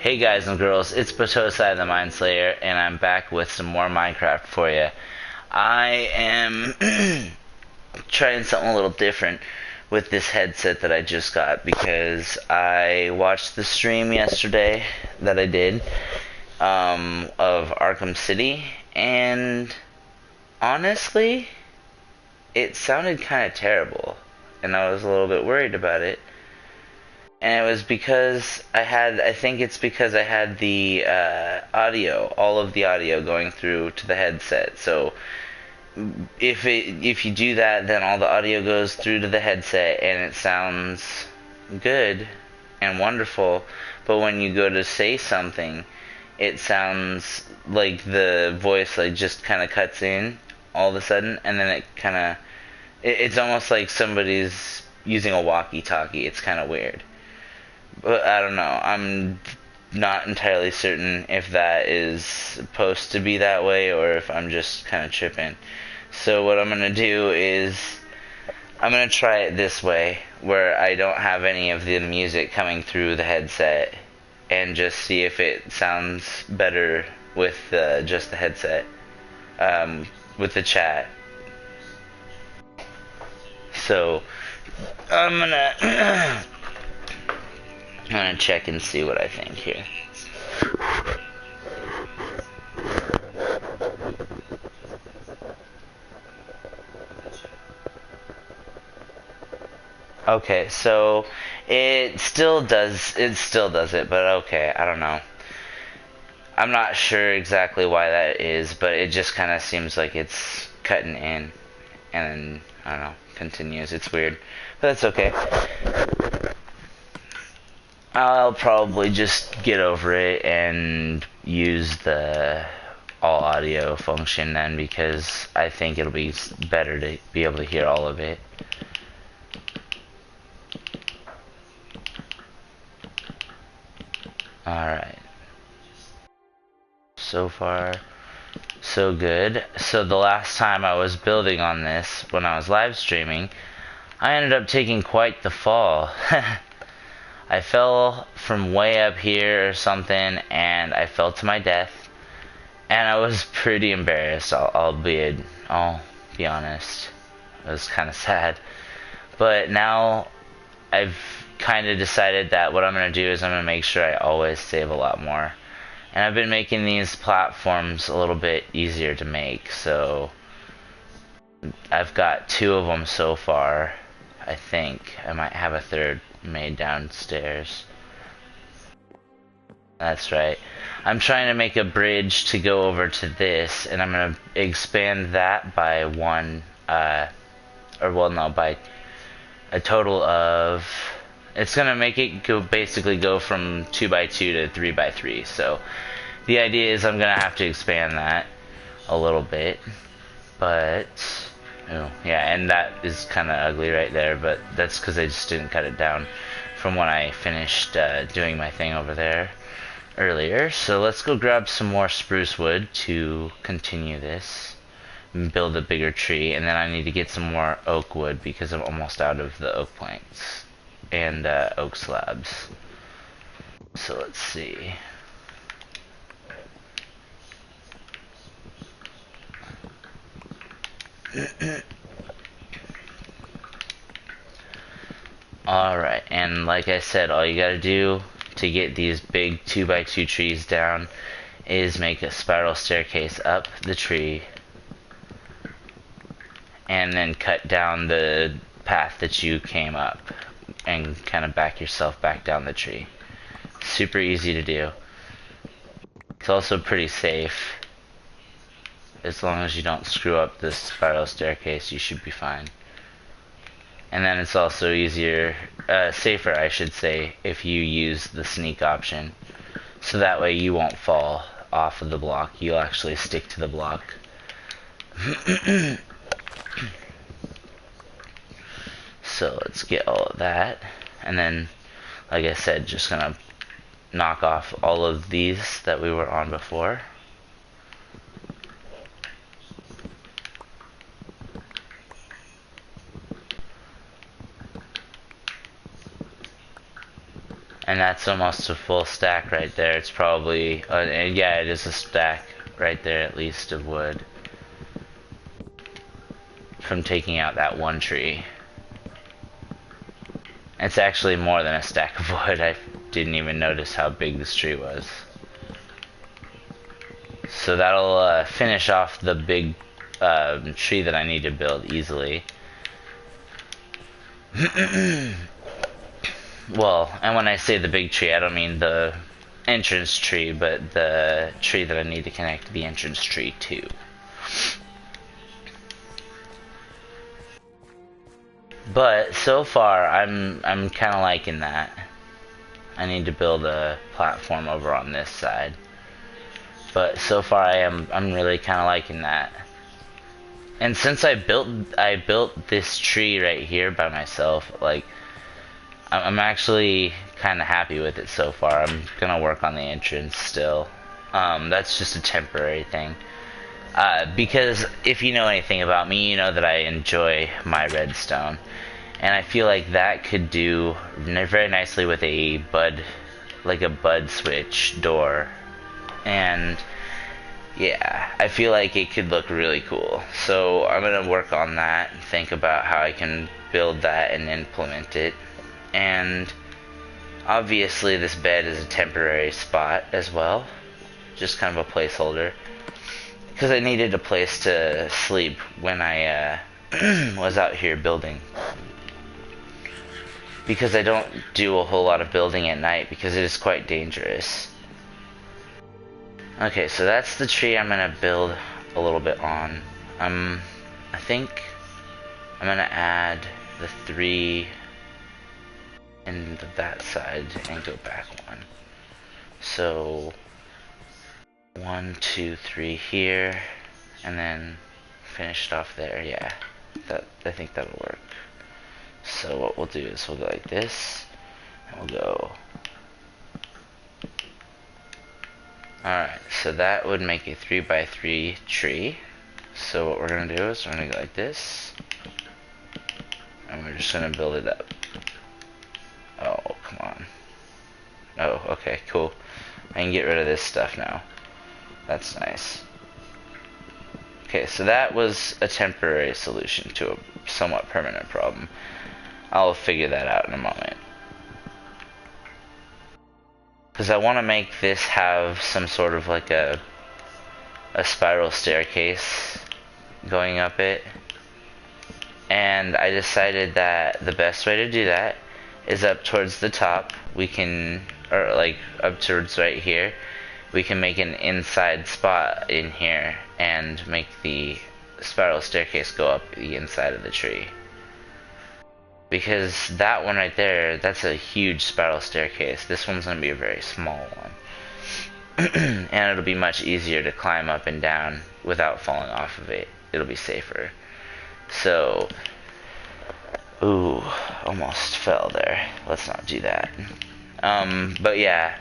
Hey guys and girls, it's Batosai the Mindslayer, and I'm back with some more Minecraft for you. I am trying something a little different with this headset that I just got because I watched the stream yesterday that I did of Arkham City, and honestly, it sounded kind of terrible, and I was a little bit worried about it. And it was because I think it's because I had the all of the audio going through to the headset. So if you do that, then all the audio goes through to the headset and it sounds good and wonderful. But when you go to say something, it sounds like the voice like just kind of cuts in all of a sudden, and then it's almost like somebody's using a walkie-talkie. It's kind of weird. But I don't know. I'm not entirely certain if that is supposed to be that way or if I'm just kind of tripping. So what I'm going to do is I'm going to try it this way, where I don't have any of the music coming through the headset, and just see if it sounds better with just the headset, with the chat. So I'm going to... I'm gonna check and see what I think here. Okay, so it still does it, but okay, I don't know. I'm not sure exactly why that is, but it just kind of seems like it's cutting in, and then, I don't know, continues. It's weird, but that's okay. I'll probably just get over it and use the all audio function then, because I think it'll be better to be able to hear all of it. Alright. So far, so good. So the last time I was building on this, when I was live streaming, I ended up taking quite the fall. I fell from way up here or something, and I fell to my death, and I was pretty embarrassed. I'll be honest. It was kind of sad, but now I've kind of decided that what I'm gonna do is I'm gonna make sure I always save a lot more, and I've been making these platforms a little bit easier to make. So I've got 2 of them so far. I think I might have a third made downstairs. That's right. I'm trying to make a bridge to go over to this, and I'm going to expand that by one, by a total of, it's going to make it basically go from 2x2 to 3x3. So the idea is I'm going to have to expand that a little bit, but... Oh, yeah, and that is kind of ugly right there, but that's because I just didn't cut it down from when I finished doing my thing over there earlier. So let's go grab some more spruce wood to continue this and build a bigger tree, and then I need to get some more oak wood because I'm almost out of the oak planks and oak slabs. So let's see. Alright, and like I said, all you gotta do to get these big 2x2 trees down is make a spiral staircase up the tree, and then cut down the path that you came up and kind of back yourself back down the tree. Super easy to do. It's also pretty safe. As long as you don't screw up this spiral staircase, you should be fine. And then it's also easier, safer I should say, if you use the sneak option. So that way you won't fall off of the block, you'll actually stick to the block. So let's get all of that. And then, like I said, just gonna knock off all of these that we were on before. And that's almost a full stack right there. It's probably, yeah, it is a stack right there at least of wood from taking out that one tree. It's actually more than a stack of wood. I didn't even notice how big this tree was. So that'll finish off the big tree that I need to build easily. Well, and when I say the big tree, I don't mean the entrance tree, but the tree that I need to connect the entrance tree to. But so far, I'm kind of liking that. I need to build a platform over on this side. But so far, I'm really kind of liking that. And since I built this tree right here by myself, like I'm actually kind of happy with it so far. I'm gonna work on the entrance still. That's just a temporary thing. Because if you know anything about me, you know that I enjoy my redstone. And I feel like that could do very nicely with a bud, like a bud switch door. And yeah, I feel like it could look really cool. So I'm gonna work on that, think about how I can build that and implement it. And obviously this bed is a temporary spot as well, just kind of a placeholder, because I needed a place to sleep when I was out here building, because I don't do a whole lot of building at night because it is quite dangerous. Okay, so that's the tree I'm gonna build a little bit on. I think I'm gonna add the 3 into that side and go back 1. So 1, 2, 3 here, and then finish it off there. Yeah, I think that'll work. So what we'll do is we'll go like this, and we'll go. Alright, so that would make a 3x3 tree. So what we're gonna do is we're gonna go like this, and we're just gonna build it up. Oh, come on. Oh, okay, cool. I can get rid of this stuff now. That's nice. Okay, so that was a temporary solution to a somewhat permanent problem. I'll figure that out in a moment. Because I want to make this have some sort of like a spiral staircase going up it. And I decided that the best way to do that is up towards the top. We can, or like up towards right here, we can make an inside spot in here and make the spiral staircase go up the inside of the tree. Because that one right there, that's a huge spiral staircase. This one's going to be a very small one. And it'll be much easier to climb up and down without falling off of it. It'll be safer. So, ooh, almost fell there. Let's not do that. But yeah,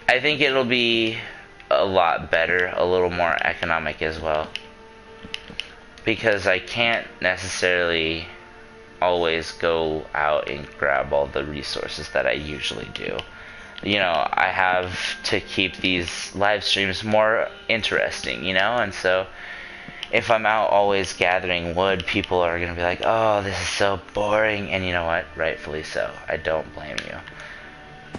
I think it'll be a lot better, a little more economic as well. Because I can't necessarily always go out and grab all the resources that I usually do. You know, I have to keep these live streams more interesting, you know, and so if I'm out always gathering wood, people are going to be like, oh, this is so boring, and you know what, rightfully so. I don't blame you.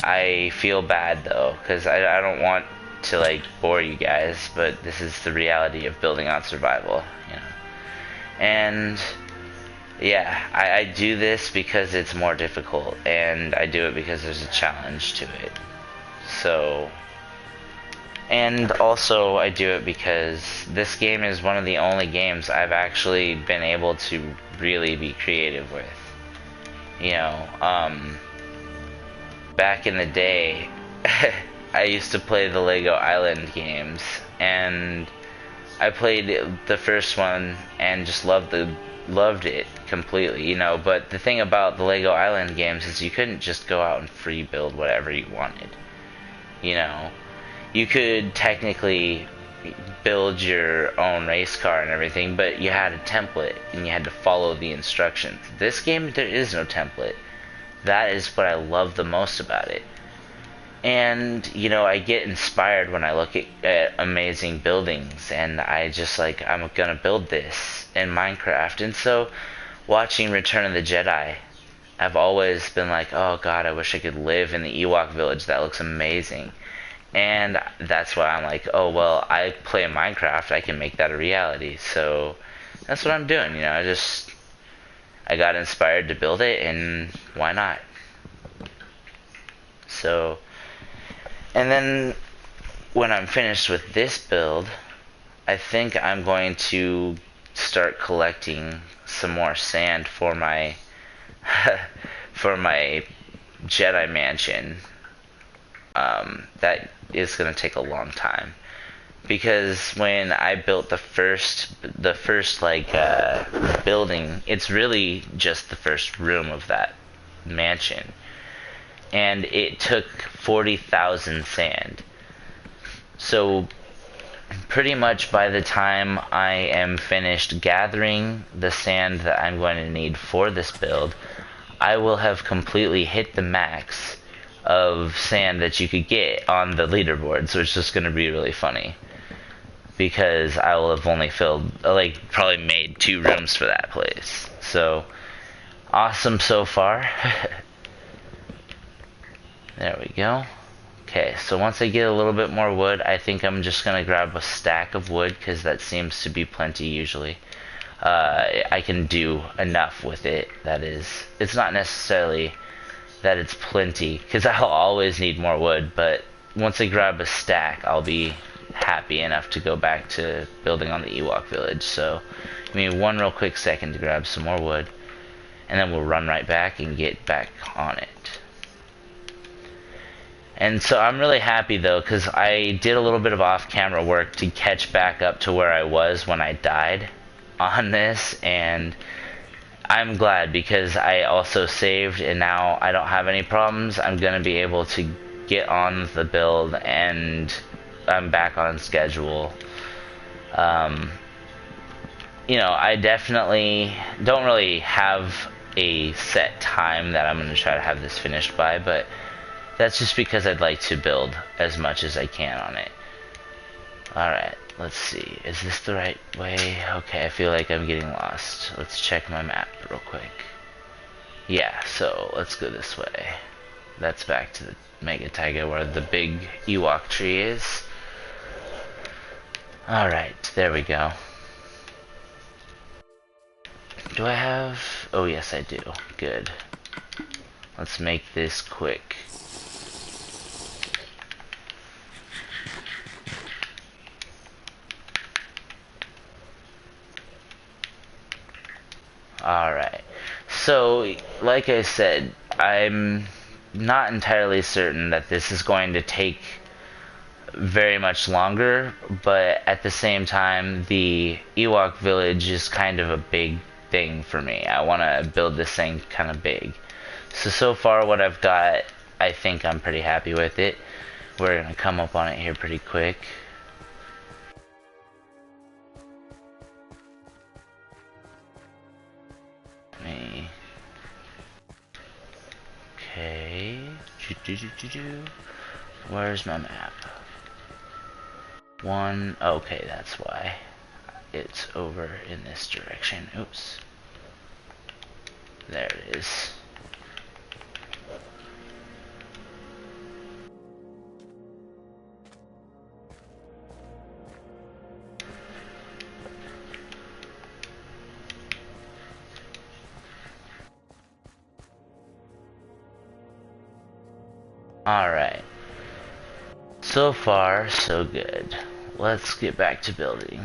I feel bad though, because I don't want to like bore you guys, but this is the reality of building on survival, you know. And yeah, I do this because it's more difficult, and I do it because there's a challenge to it. So, and also I do it because this game is one of the only games I've actually been able to really be creative with. You know, back in the day, I used to play the Lego Island games, and I played the first one and just loved it completely, you know. But the thing about the Lego Island games is you couldn't just go out and free build whatever you wanted, you know. You could technically build your own race car and everything, but you had a template and you had to follow the instructions. This game, there is no template. That is what I love the most about it. And, you know, I get inspired when I look at amazing buildings, and I just like, I'm gonna build this in Minecraft. And so, watching Return of the Jedi, I've always been like, oh god, I wish I could live in the Ewok village. That looks amazing. And that's why I'm like, oh well, I play Minecraft, I can make that a reality. So that's what I'm doing, you know. I got inspired to build it, and why not? So, and then when I'm finished with this build, I think I'm going to start collecting some more sand for my for my Jedi mansion. That is going to take a long time, because when I built the first like building, it's really just the first room of that mansion, and it took 40,000 sand. So pretty much by the time I am finished gathering the sand that I'm going to need for this build, I will have completely hit the max of sand that you could get on the leaderboard. So it's just going to be really funny, because I will have only filled, like, probably made 2 rooms for that place. So awesome so far. There we go. Okay, so once I get a little bit more wood, I think I'm just gonna grab a stack of wood, because that seems to be plenty usually. I can do enough with it. That is, it's not necessarily that it's plenty, because I'll always need more wood, but once I grab a stack, I'll be happy enough to go back to building on the Ewok village. So give me one real quick second to grab some more wood, and then we'll run right back and get back on it. And so I'm really happy though, because I did a little bit of off-camera work to catch back up to where I was when I died on this, and I'm glad, because I also saved and now I don't have any problems. I'm going to be able to get on the build, and I'm back on schedule. You know, I definitely don't really have a set time that I'm going to try to have this finished by, but that's just because I'd like to build as much as I can on it. Alright, let's see. Is this the right way? Okay, I feel like I'm getting lost. Let's check my map real quick. Yeah, so let's go this way. That's back to the Mega Taiga where the big Ewok tree is. Alright, there we go. Do I have... Oh yes, I do. Good. Let's make this quick. Alright, so like I said, I'm not entirely certain that this is going to take very much longer, but at the same time, the Ewok village is kind of a big thing for me. I want to build this thing kind of big. So far what I've got, I think I'm pretty happy with it. We're going to come up on it here pretty quick. Okay. Where's my map? Okay, that's why. It's over in this direction. Oops. There it is. Alright. So far, so good. Let's get back to building.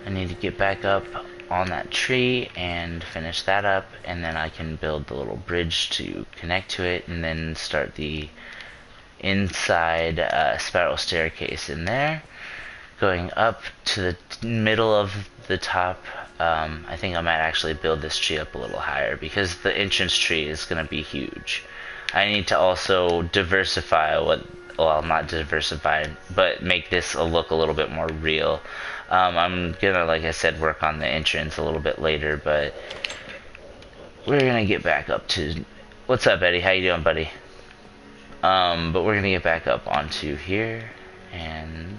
I need to get back up on that tree and finish that up, and then I can build the little bridge to connect to it, and then start the inside spiral staircase in there. Going up to the middle of the top. I think I might actually build this tree up a little higher, because the entrance tree is going to be huge. I need to also diversify well, not diversify, but make this look a little bit more real. I'm gonna, like I said, work on the entrance a little bit later, but we're gonna get back up to... What's up, Eddie? How you doing, buddy? But we're gonna get back up onto here and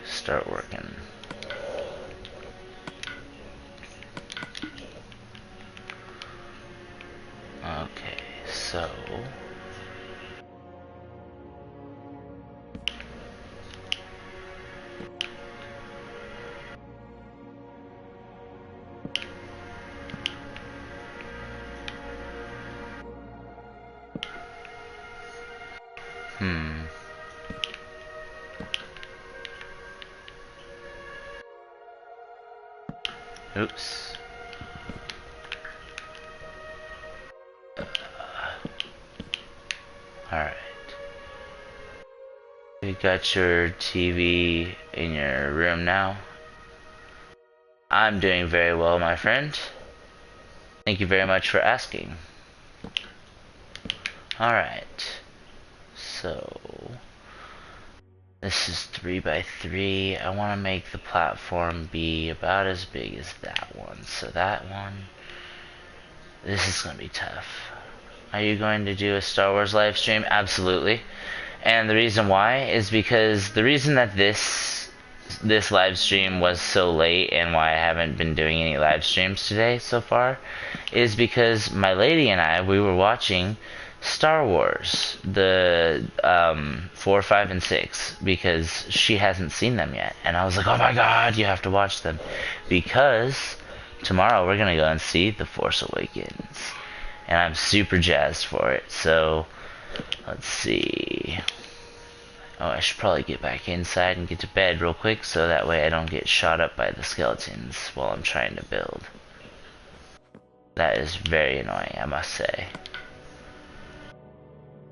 start working. Okay, so oops. Alright. You got your TV in your room now? I'm doing very well, my friend. Thank you very much for asking. Alright. So this is 3 by 3. I want to make the platform be about as big as that one. So that one, this is going to be tough. Are you going to do a Star Wars live stream? Absolutely. And the reason why is because the reason that this live stream was so late and why I haven't been doing any live streams today so far is because my lady and I, we were watching Star Wars, the 4, 5, and 6, because she hasn't seen them yet. And I was like, oh my god, you have to watch them. Because tomorrow we're going to go and see The Force Awakens. And I'm super jazzed for it. So, let's see. Oh, I should probably get back inside and get to bed real quick so that way I don't get shot up by the skeletons while I'm trying to build. That is very annoying, I must say.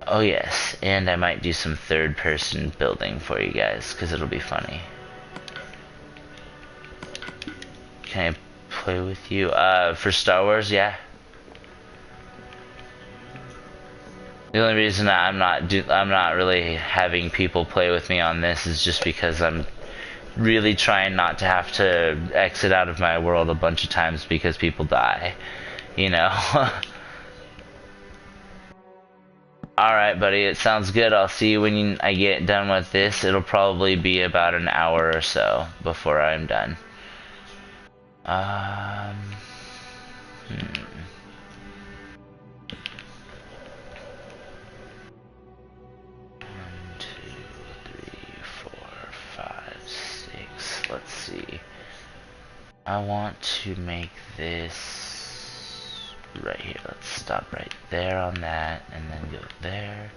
Oh yes, and I might do some third-person building for you guys, because it'll be funny. Can I play with you? For Star Wars, yeah. The only reason that I'm not really having people play with me on this is just because I'm really trying not to have to exit out of my world a bunch of times because people die, you know. Alright, buddy, it sounds good. I'll see you when I get done with this. It'll probably be about an hour or so before I'm done. Let's see. I want to make this right here. Let's stop right there on that and then go there.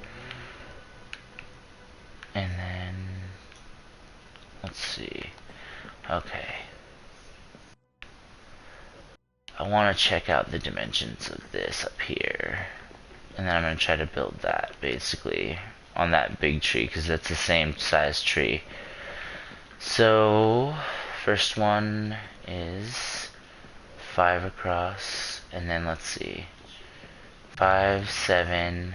And then let's see. Okay. I want to check out the dimensions of this up here. And then I'm going to try to build that basically on that big tree because it's the same size tree. So, first one is 5 across, and then let's see, 5, 7,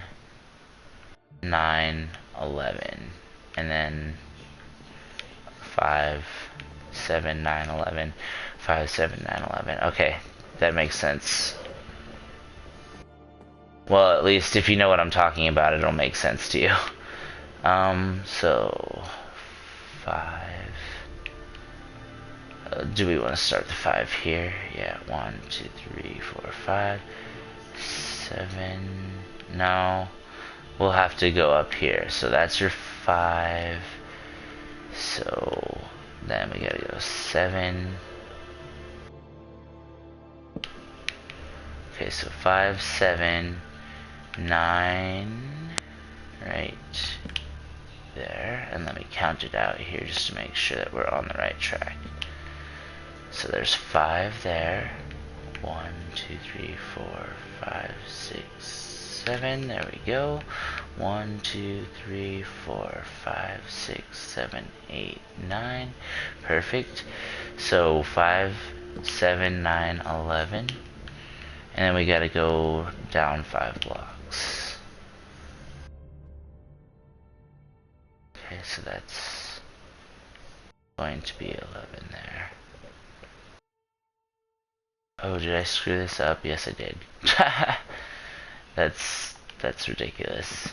9, 11, and then 5, 7, 9, 11, 5, 7, 9, 11. Okay, that makes sense. Well, at least if you know what I'm talking about, it'll make sense to you. So 5. Do we want to start the 5 here? Yeah, 1, 2, 3, 4, 5, 7. No, we'll have to go up here. So that's your 5. So then we gotta go 7. Okay, so 5, 7, 9, right there, and let me count it out here just to make sure that we're on the right track. So there's 5 there. 1, 2, 3, 4, 5, 6, 7. There we go. 1, 2, 3, 4, 5, 6, 7, 8, 9. Perfect. So 5, 7, 9, 11. And then we gotta go down 5 blocks. Okay, so that's going to be 11 there. Oh, did I screw this up? Yes, I did. That's ridiculous.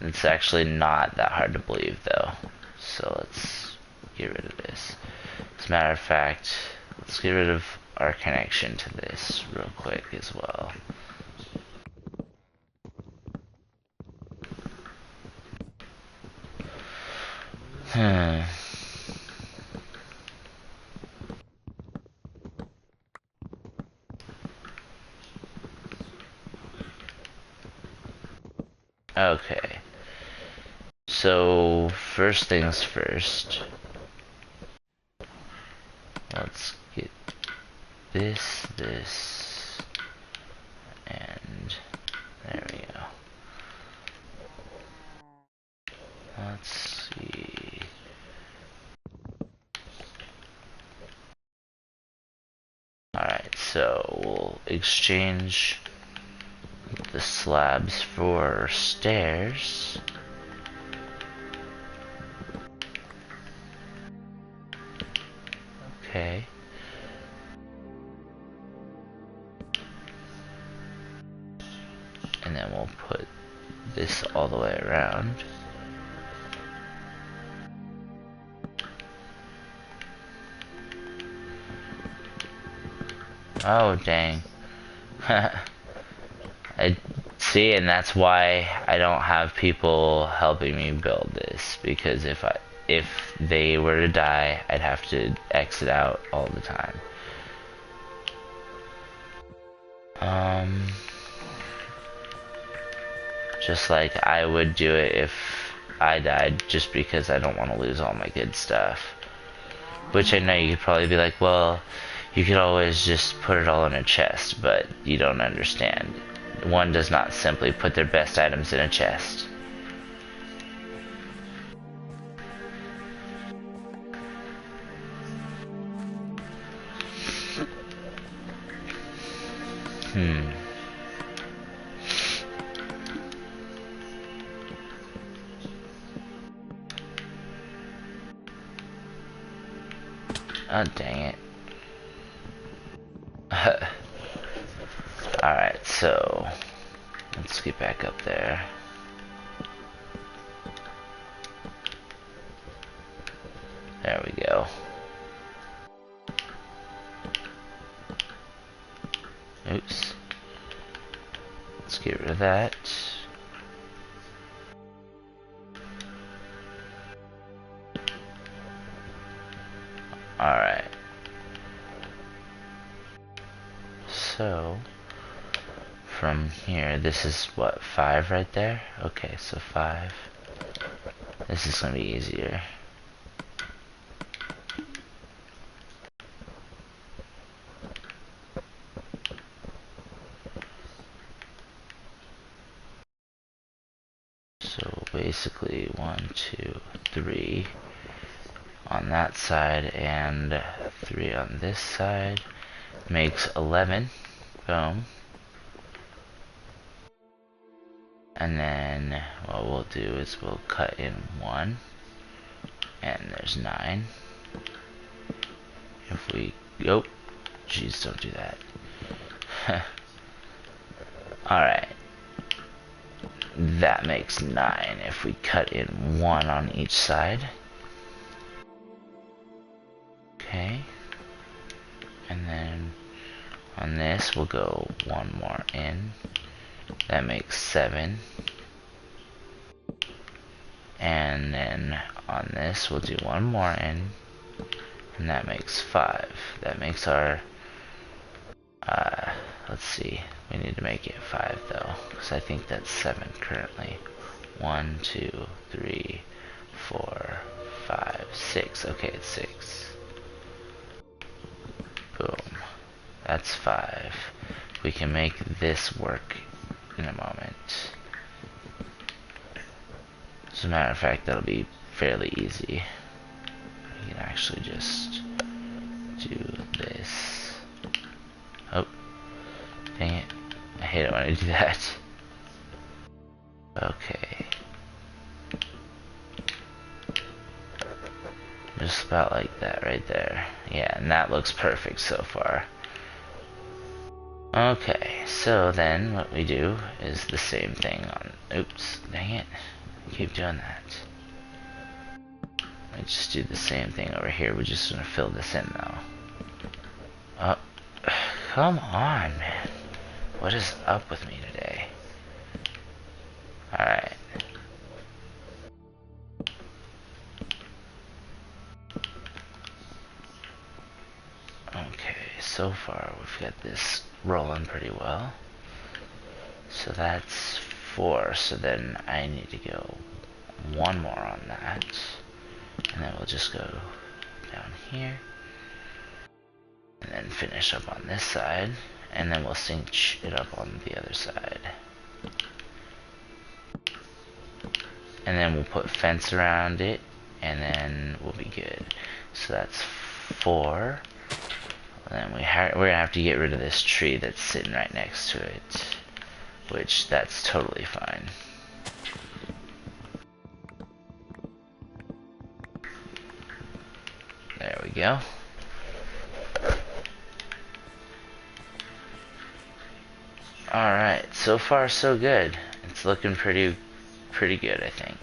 It's actually not that hard to believe, though. So let's get rid of this. As a matter of fact, let's get rid of our connection to this real quick as well. Okay. So, first things first. Let's get this, and there we go. Let's see. Alright, so we'll exchange the slabs for stairs. Okay. And then we'll put this all the way around. Oh, dang. I see, and that's why I don't have people helping me build this, because if they were to die, I'd have to exit out all the time. Just like I would do it if I died, just because I don't want to lose all my good stuff. Which I know you could probably be like, well, you could always just put it all in a chest, but you don't understand. One does not simply put their best items in a chest. Oh, dang it. Alright, so let's get back up there. There we go. Oops. Let's get rid of that. Alright. So, from here, this is what, 5 right there? Okay, so 5. This is gonna be easier. So basically 1, 2, 3 on that side and 3 on this side makes 11. Boom. And then what we'll do is we'll cut in 1, and there's 9. If we, oh, jeez, don't do that. Alright. That makes 9 if we cut in 1 on each side. Okay. And then on this we'll go 1 more in. That makes 7. And then on this we'll do 1 more in, and that makes 5. That makes our let's see, we need to make it 5 though, because I think that's 7 currently. 1, 2, 3, 4, 5, 6. Okay, it's 6. Boom. That's 5. We can make this work in a moment. As a matter of fact, that'll be fairly easy. We can actually just do this. Oh, dang it. I hate it when I do that. Okay. Just about like that right there. Yeah, and that looks perfect so far. Okay, so then what we do is the same thing on, oops, dang it. Keep doing that. Let me just do the same thing over here. We're just gonna fill this in though. Oh, come on, man. What is up with me today? Alright. Okay, so far we've got this rolling pretty well. So that's 4, so then I need to go 1 more on that. And then we'll just go down here. And then finish up on this side. And then we'll cinch it up on the other side. And then we'll put fence around it. And then we'll be good. So that's 4. And then we're gonna have to get rid of this tree that's sitting right next to it. Which, that's totally fine. There we go. Alright, so far so good. It's looking pretty good, I think.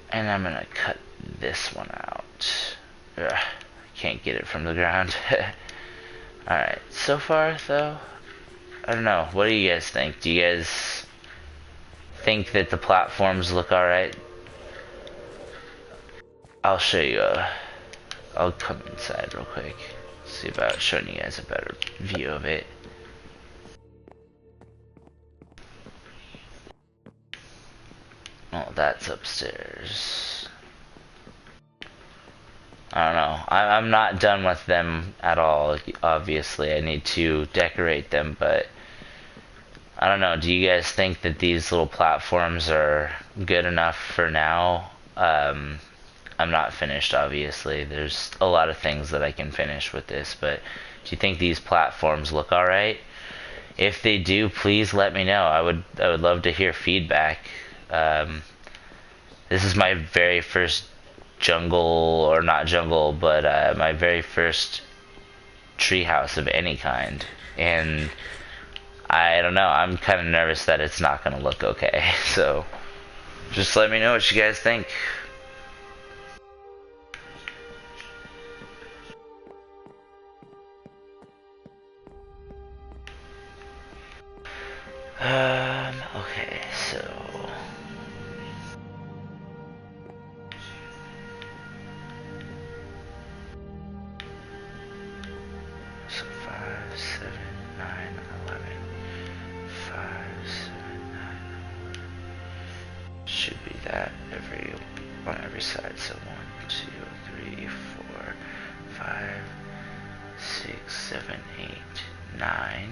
And I'm gonna cut this one out. Ugh, I can't get it from the ground. Alright, so far though, I don't know, what do you guys think? Do you guys think that the platforms look alright? I'll show you I'll come inside real quick. See about showing you guys a better view of it. Oh, that's upstairs. I don't know. I'm not done with them at all, obviously. I need to decorate them, but I don't know. Do you guys think that these little platforms are good enough for now? I'm not finished, obviously. There's a lot of things that I can finish with this, but do you think these platforms look alright? If they do, please let me know. I would love to hear feedback. This is my very first jungle, or not jungle, but my very first treehouse of any kind, and I don't know, I'm kind of nervous that it's not going to look okay, so just let me know what you guys think. Okay, so So 5, 7, 9, 11. 5, 7, 9. Should be that on every side. So 1, 2, 3, 4, 5, 6, 7, 8, 9.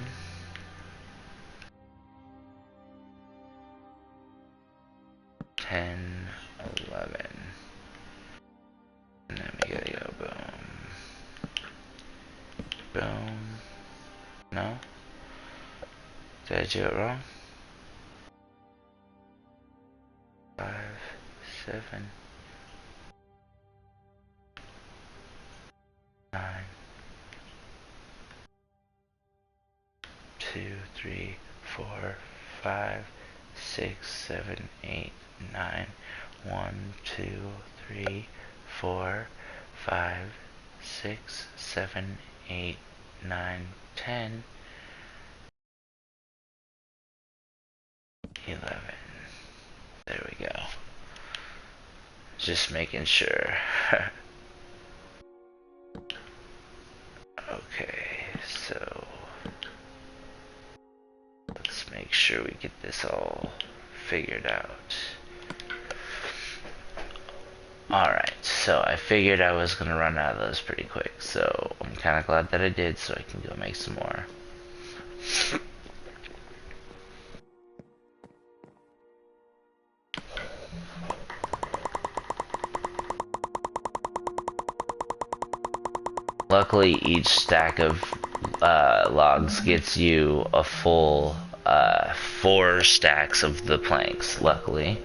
10, 11. And then we gotta go boom. Boom. No? Did I do it wrong? 5, 7, 9. 2, 3, 4, 5, 6, 7, 8, 9. 1, 2, 3, 4, 5, 6, 7, 8, 9, 10, 11. There we go. Just making sure. Okay, so let's make sure we get this all figured out. Alright, so I figured I was gonna run out of those pretty quick, so I'm kinda glad that I did, so I can go make some more. Luckily, each stack of logs gets you a full 4 stacks of the planks, luckily.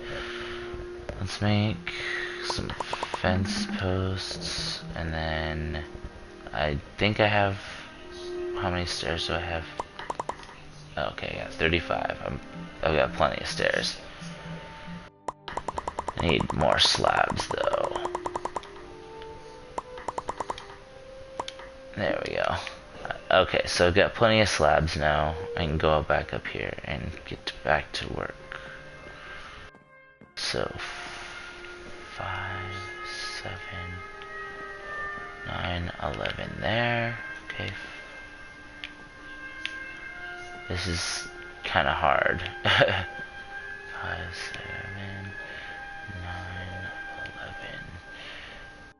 Let's make some fence posts, and then I think I have, how many stairs do I have? Okay, I got 35. I've got plenty of stairs. I need more slabs though. There we go. Okay, so I've got plenty of slabs now. I can go back up here and get back to work. So 5, 7, 9, 11 there. Okay. This is kind of hard. 5, 7, 9, 11.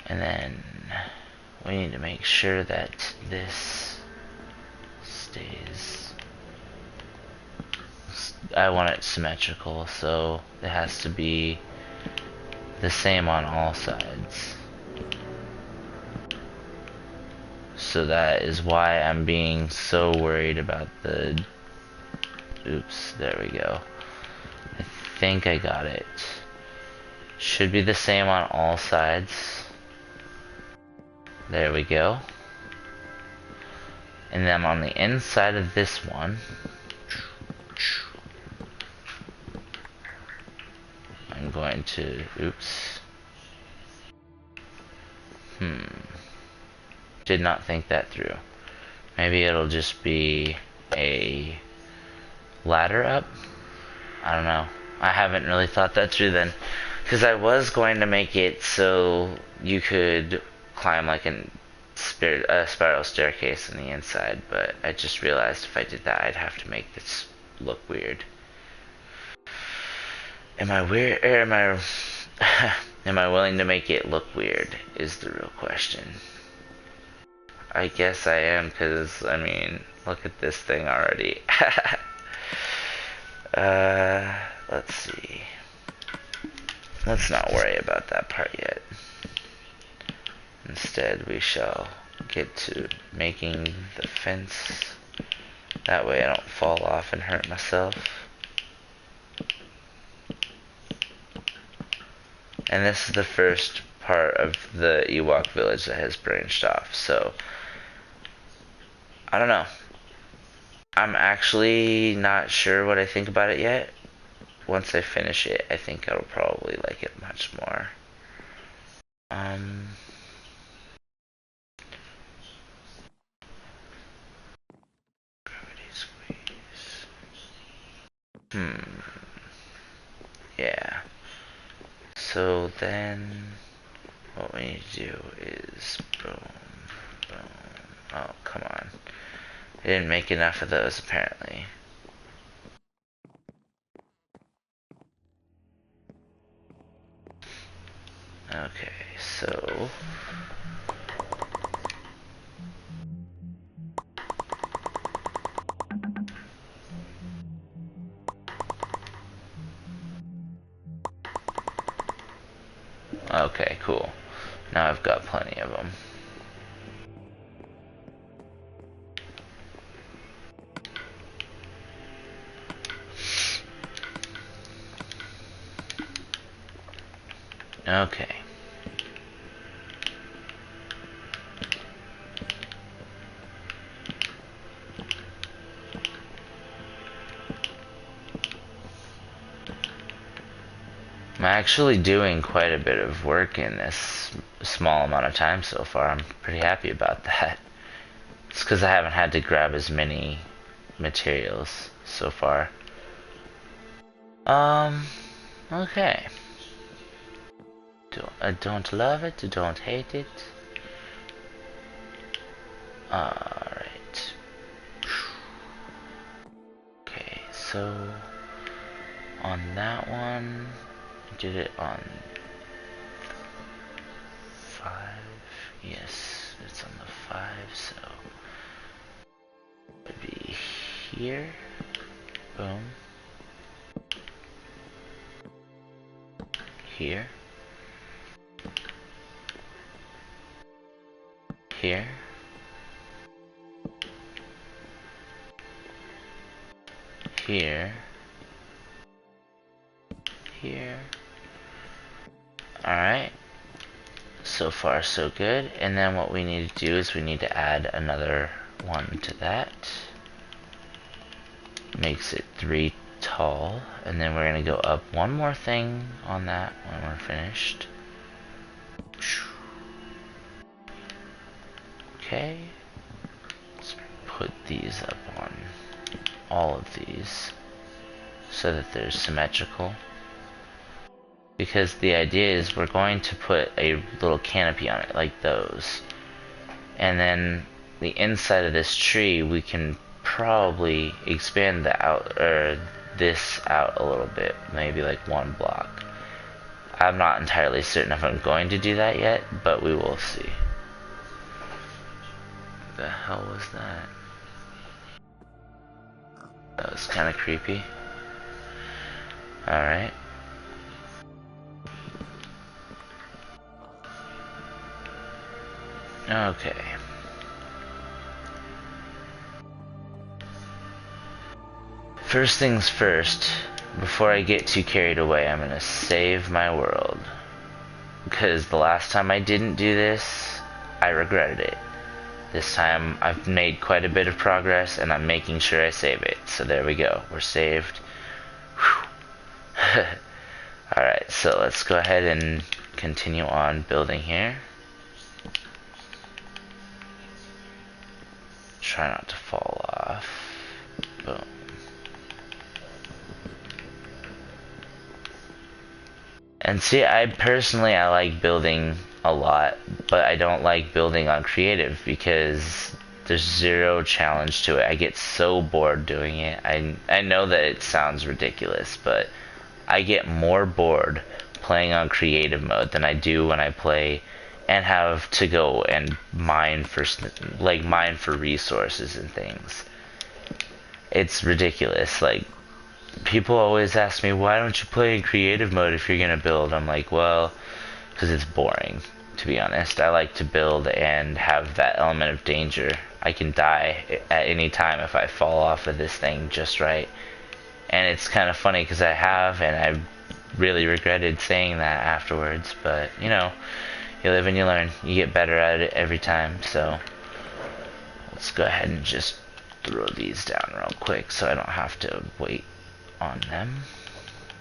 And then we need to make sure that this stays. I want it symmetrical, so it has to be the same on all sides. So that is why I'm being so worried about the... Oops, there we go. I think I got it. Should be the same on all sides. There we go. And then on the inside of this one, I'm going to... Oops. Did not think that through. Maybe it'll just be a ladder up? I don't know. I haven't really thought that through then. Because I was going to make it so you could climb like a spiral staircase on the inside, but I just realized if I did that, I'd have to make this look weird. Am I weird, or am I... am I willing to make it look weird, is the real question. I guess I am, because, I mean, look at this thing already. Let's see. Let's not worry about that part yet. Instead, we shall get to making the fence. That way I don't fall off and hurt myself. And this is the first part of the Ewok village that has branched off, so I don't know. I'm actually not sure what I think about it yet. Once I finish it, I think I'll probably like it much more. Gravity squeeze. Yeah. So then, what we need to do is boom, boom. Oh, come on. I didn't make enough of those, apparently. Okay, so... Okay, cool. Now I've got plenty of them. Okay. I'm actually doing quite a bit of work in this small amount of time so far. I'm pretty happy about that. It's because I haven't had to grab as many materials so far. Okay. I don't love it, don't hate it. Alright. Okay, so on that one, I did it on 5. Yes, it's on the 5, so it would be here. Boom. Here. Here. Here. Here. Alright. So far so good. And then what we need to do is we need to add another one to that. makes it 3 tall, and then we're gonna go up one more thing on that when we're finished. Okay, let's put these up on all of these so that they're symmetrical, because the idea is we're going to put a little canopy on it like those, and then the inside of this tree we can probably expand this out a little bit, maybe like 1 block. I'm not entirely certain if I'm going to do that yet, but we will see. What the hell was that? That was kind of creepy. Alright. Okay. First things first, before I get too carried away, I'm gonna save my world. Because the last time I didn't do this, I regretted it. This time I've made quite a bit of progress and I'm making sure I save it. So there we go, we're saved. Alright, so let's go ahead and continue on building here. Try not to fall off. Boom. And see, I like building a lot, but I don't like building on creative because there's 0 challenge to it. I get so bored doing it. I know that it sounds ridiculous, but I get more bored playing on creative mode than I do when I play and have to go and mine for resources and things. It's ridiculous. Like, people always ask me, why don't you play in creative mode if you're gonna build? I'm like, well, because it's boring, to be honest. I like to build and have that element of danger. I can die at any time if I fall off of this thing just right. And it's kind of funny because I have, and I really regretted saying that afterwards, but you know, you live and you learn. You get better at it every time. So let's go ahead and just throw these down real quick so I don't have to wait on them.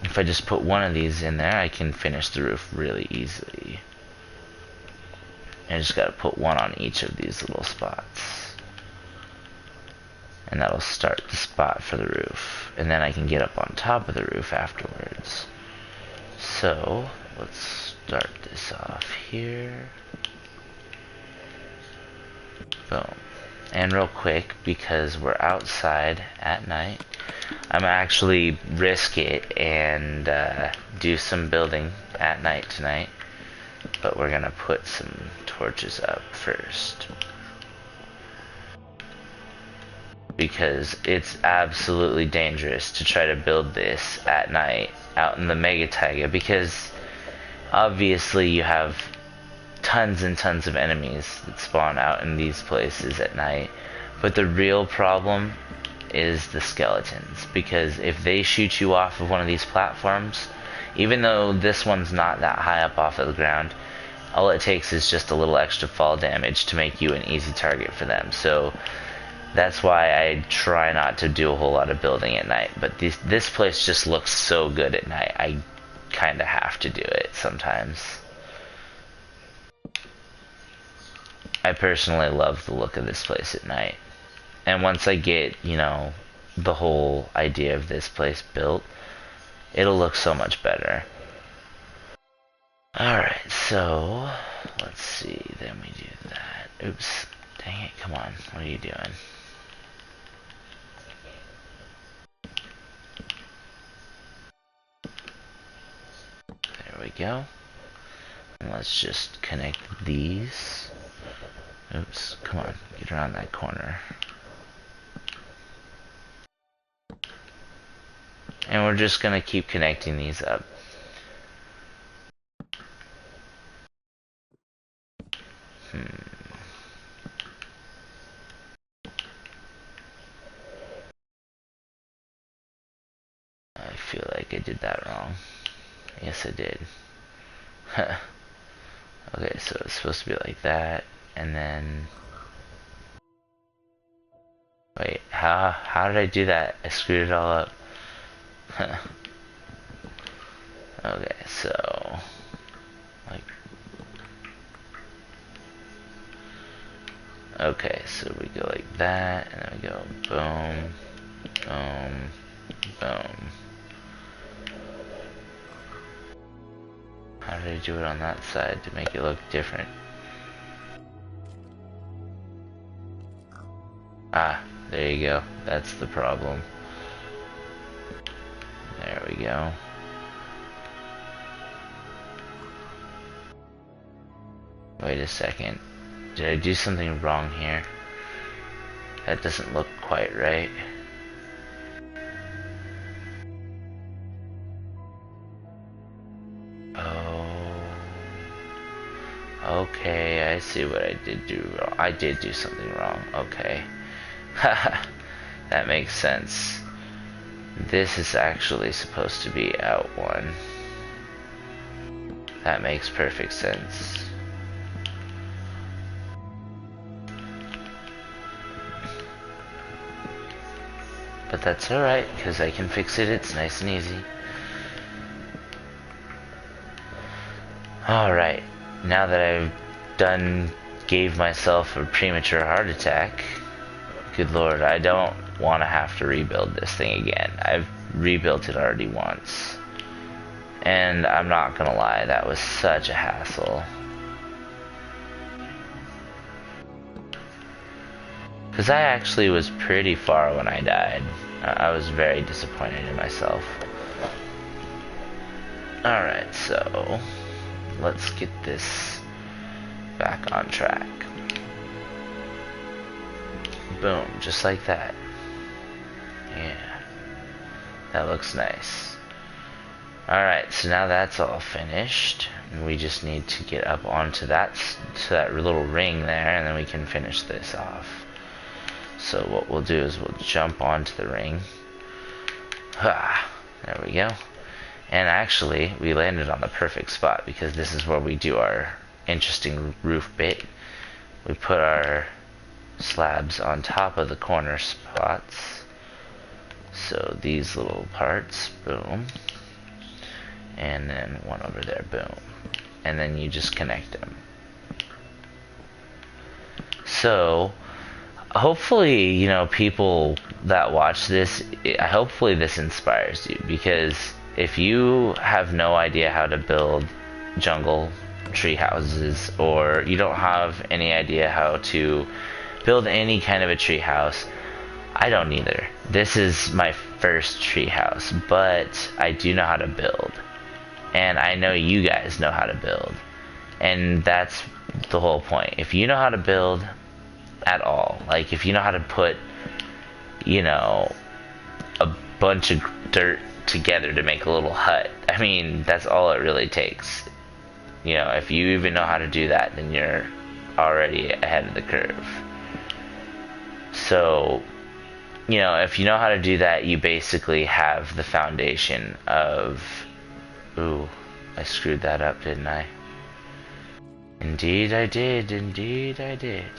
If I just put one of these in there, I can finish the roof really easily. I just gotta put one on each of these little spots, and that'll start the spot for the roof, and then I can get up on top of the roof afterwards. So let's start this off here. Boom. And real quick, because we're outside at night, I'm gonna actually risk it and do some building at night tonight. But we're gonna put some torches up first, because it's absolutely dangerous to try to build this at night out in the mega taiga, because obviously you have tons and tons of enemies that spawn out in these places at night, but the real problem is the skeletons, because if they shoot you off of one of these platforms, even though this one's not that high up off of the ground, all it takes is just a little extra fall damage to make you an easy target for them. So that's why I try not to do a whole lot of building at night, but this place just looks so good at night, I kinda have to do it sometimes. I personally love the look of this place at night. And once I get, you know, the whole idea of this place built, it'll look so much better. Alright, so let's see, then we do that. Oops, dang it, come on, what are you doing? There we go. And let's just connect these. Oops, come on, get around that corner. And we're just gonna keep connecting these up. I feel like I did that wrong. Yes, I did. Okay, so it's supposed to be like that, and then... Wait, how how did I do that? I screwed it all up. Okay, so like okay, so we go like that, and then we go boom, boom, boom. How did I do it on that side to make it look different? Ah, there you go. That's the problem. There we go. Wait a second. Did I do something wrong here? That doesn't look quite right. Oh. Okay, I see what I did do wrong. I did do something wrong. Okay. Haha. That makes sense. This is actually supposed to be out one. That makes perfect sense. But that's alright, because I can fix it. It's nice and easy. Alright, now that I've gave myself a premature heart attack, good lord, I don't want to have to rebuild this thing again. I've rebuilt it already once. And I'm not gonna lie, that was such a hassle. Because I actually was pretty far when I died. I was very disappointed in myself. Alright, so let's get this back on track. Boom, just like that. Yeah, that looks nice. Alright, so now that's all finished. And we just need to get up onto that little ring there, and then we can finish this off. So what we'll do is we'll jump onto the ring. Ah, there we go. And actually, we landed on the perfect spot, because this is where we do our interesting roof bit. We put our slabs on top of the corner spots. So these little parts, boom. And then one over there, boom. And then you just connect them. So hopefully, you know, people that watch this, hopefully this inspires you, because if you have no idea how to build jungle tree houses, or you don't have any idea how to build any kind of a tree house, I don't either. This is my first tree house, but I do know how to build. And I know you guys know how to build. And that's the whole point. If you know how to build at all, like if you know how to put, you know, a bunch of dirt together to make a little hut, I mean, that's all it really takes. You know, if you even know how to do that, then you're already ahead of the curve. So, you know, if you know how to do that, you basically have the foundation of... Ooh, I screwed that up, didn't I? Indeed I did, indeed I did.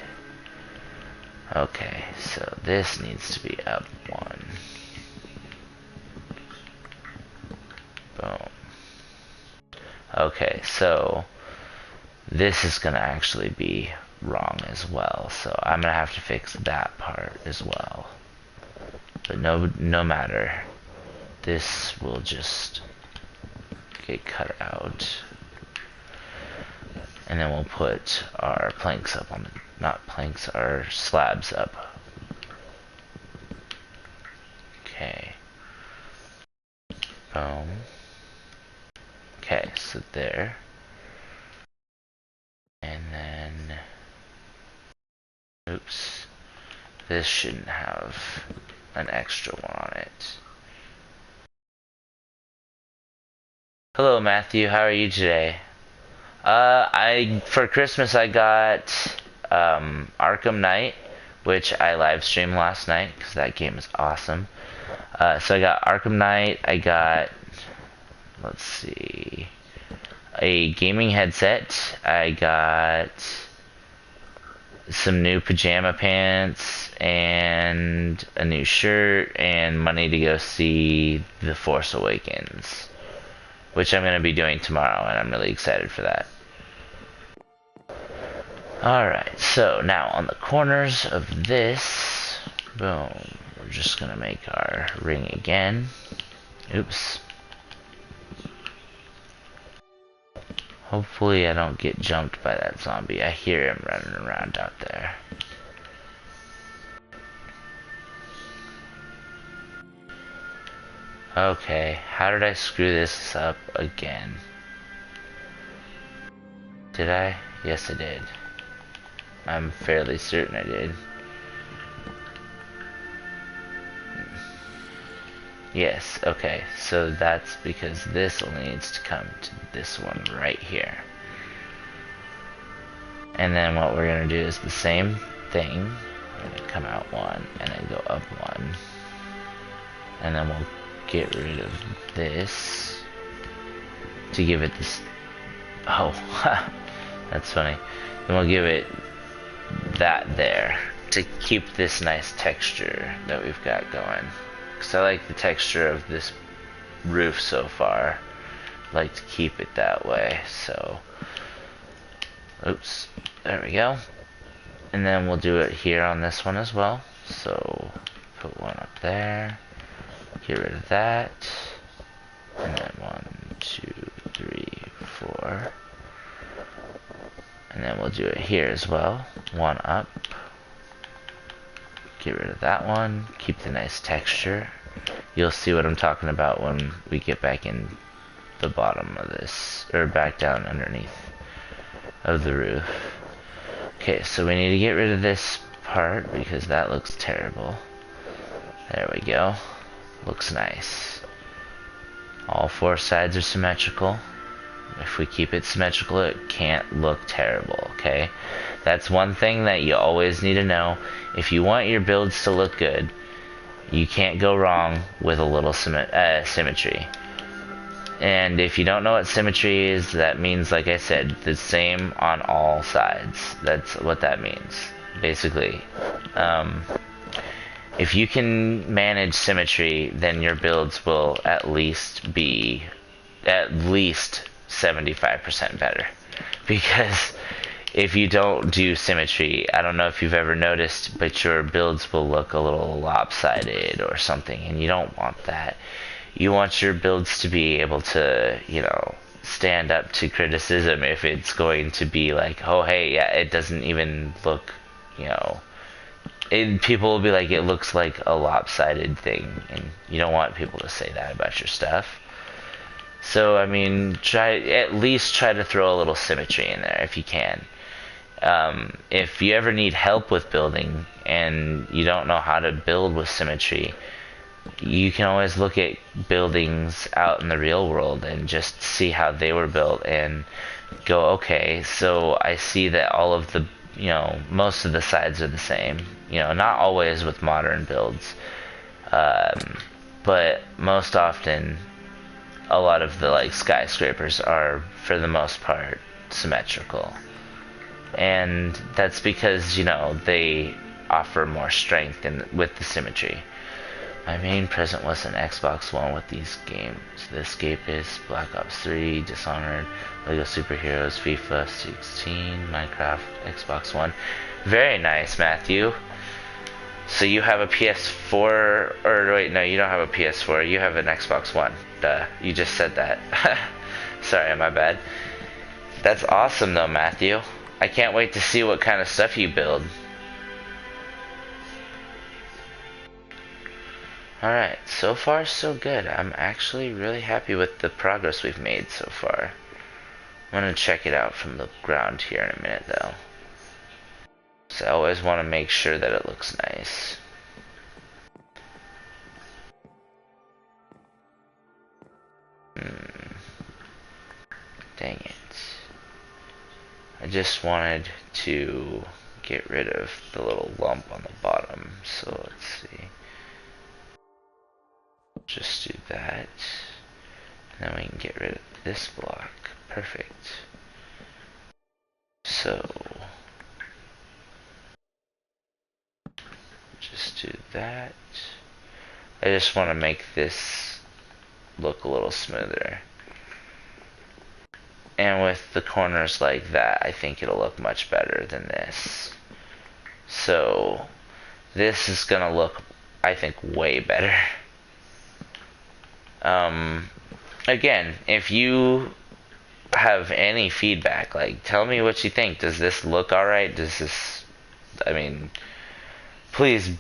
Okay, so this needs to be up one. Boom. Okay, so this is gonna actually be wrong as well, so I'm gonna have to fix that part as well. But no matter, this will just get cut out, and then we'll put our planks up on the, not planks, our slabs up. Okay. Boom. Okay, so there. And then, oops, this shouldn't have an extra one on it. Hello Matthew, how are you today? For Christmas I got Arkham Knight, which I live streamed last night because that game is awesome. So I got Arkham Knight, I got, let's see, a gaming headset, I got some new pajama pants and a new shirt and money to go see The Force Awakens, which I'm going to be doing tomorrow, and I'm really excited for that. Alright, so now on the corners of this, boom, we're just going to make our ring again. Oops. Hopefully I don't get jumped by that zombie. I hear him running around out there. Okay, how did I screw this up again? Did I? Yes, I did. I'm fairly certain I did. Yes, okay, so that's because this only needs to come to this one right here. And then what we're going to do is the same thing. We're going to come out one, and then go up one. And then we'll get rid of this to give it this... Oh, that's funny. Then we'll give it that there to keep this nice texture that we've got going. Because I like the texture of this roof so far. I like to keep it that way, so... Oops, there we go. And then we'll do it here on this one as well. So, put one up there. Get rid of that. And then 1, 2, 3, 4. And then we'll do it here as well. One up. Get rid of that one. Keep the nice texture. You'll see what I'm talking about when we get back in the bottom of this, or back down underneath of the roof. Okay, so we need to get rid of this part because that looks terrible. There we go. Looks nice. All 4 sides are symmetrical. If we keep it symmetrical, it can't look terrible, okay? That's one thing that you always need to know. If you want your builds to look good, you can't go wrong with a little symmetry. And if you don't know what symmetry is, that means, like I said, the same on all sides. That's what that means, basically. If you can manage symmetry, then your builds will at least be 75% better. Because if you don't do symmetry, I don't know if you've ever noticed, but your builds will look a little lopsided or something, and you don't want that. You want your builds to be able to, you know, stand up to criticism if it's going to be like, oh, hey, yeah, it doesn't even look, you know, people will be like, it looks like a lopsided thing, and you don't want people to say that about your stuff. So, I mean, at least try to throw a little symmetry in there if you can. If you ever need help with building and you don't know how to build with symmetry, you can always look at buildings out in the real world and just see how they were built and go, okay, so I see that all of the, you know, most of the sides are the same. You know, not always with modern builds, but most often a lot of the like skyscrapers are, for the most part, symmetrical. And that's because, you know, they offer more strength with the symmetry. My main present was an Xbox One with these games: The Escapist, Black Ops 3, Dishonored, Lego Superheroes, FIFA 16, Minecraft, Xbox One. Very nice, Matthew. So you have a PS4, or wait, no, you don't have a PS4, you have an Xbox One. Duh, you just said that. Sorry, my bad. That's awesome though, Matthew. I can't wait to see what kind of stuff you build. Alright, so far so good. I'm actually really happy with the progress we've made so far. I'm gonna check it out from the ground here in a minute though. So I always want to make sure that it looks nice. Dang it. I just wanted to get rid of the little lump on the bottom, so let's see. Just do that. And then we can get rid of this block. Perfect. So that. I just want to make this look a little smoother. And with the corners like that, I think it'll look much better than this. So this is gonna look, I think, way better. Again, if you have any feedback, like, tell me what you think. Does this look alright? Does this, I mean, please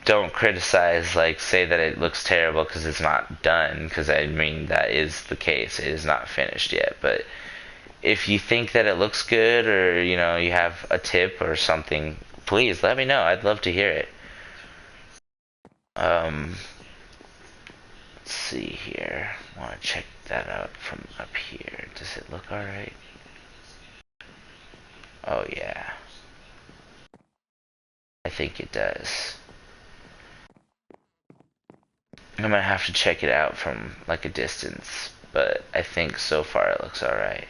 don't criticize, like, say that it looks terrible because it's not done, because I mean, that is the case. It is not finished yet. But if you think that it looks good, or, you know, you have a tip or something, please let me know. I'd love to hear it. Let's see here. I want to check that out from up here. Does it look alright? Oh yeah. I think it does. I'm gonna have to check it out from like a distance, but I think so far it looks alright.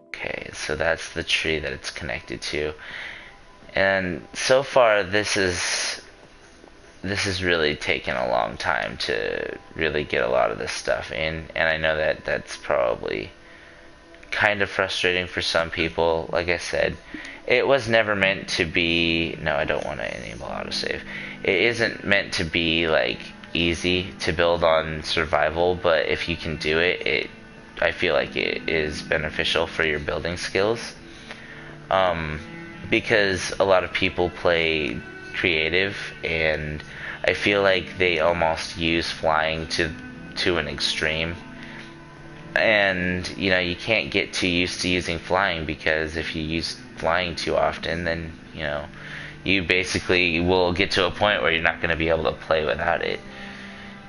Okay, so that's the tree that it's connected to. And so far this is really taken a long time to really get a lot of this stuff in, and I know that that's probably kind of frustrating for some people. Like I said, it was never meant to be, no, I don't want to enable autosave. It isn't meant to be like easy to build on survival, but if you can do it, I feel like it is beneficial for your building skills. Because a lot of people play creative, and I feel like they almost use flying to an extreme. And, you know, you can't get too used to using flying, because if you use flying too often, then, you know, you basically will get to a point where you're not going to be able to play without it.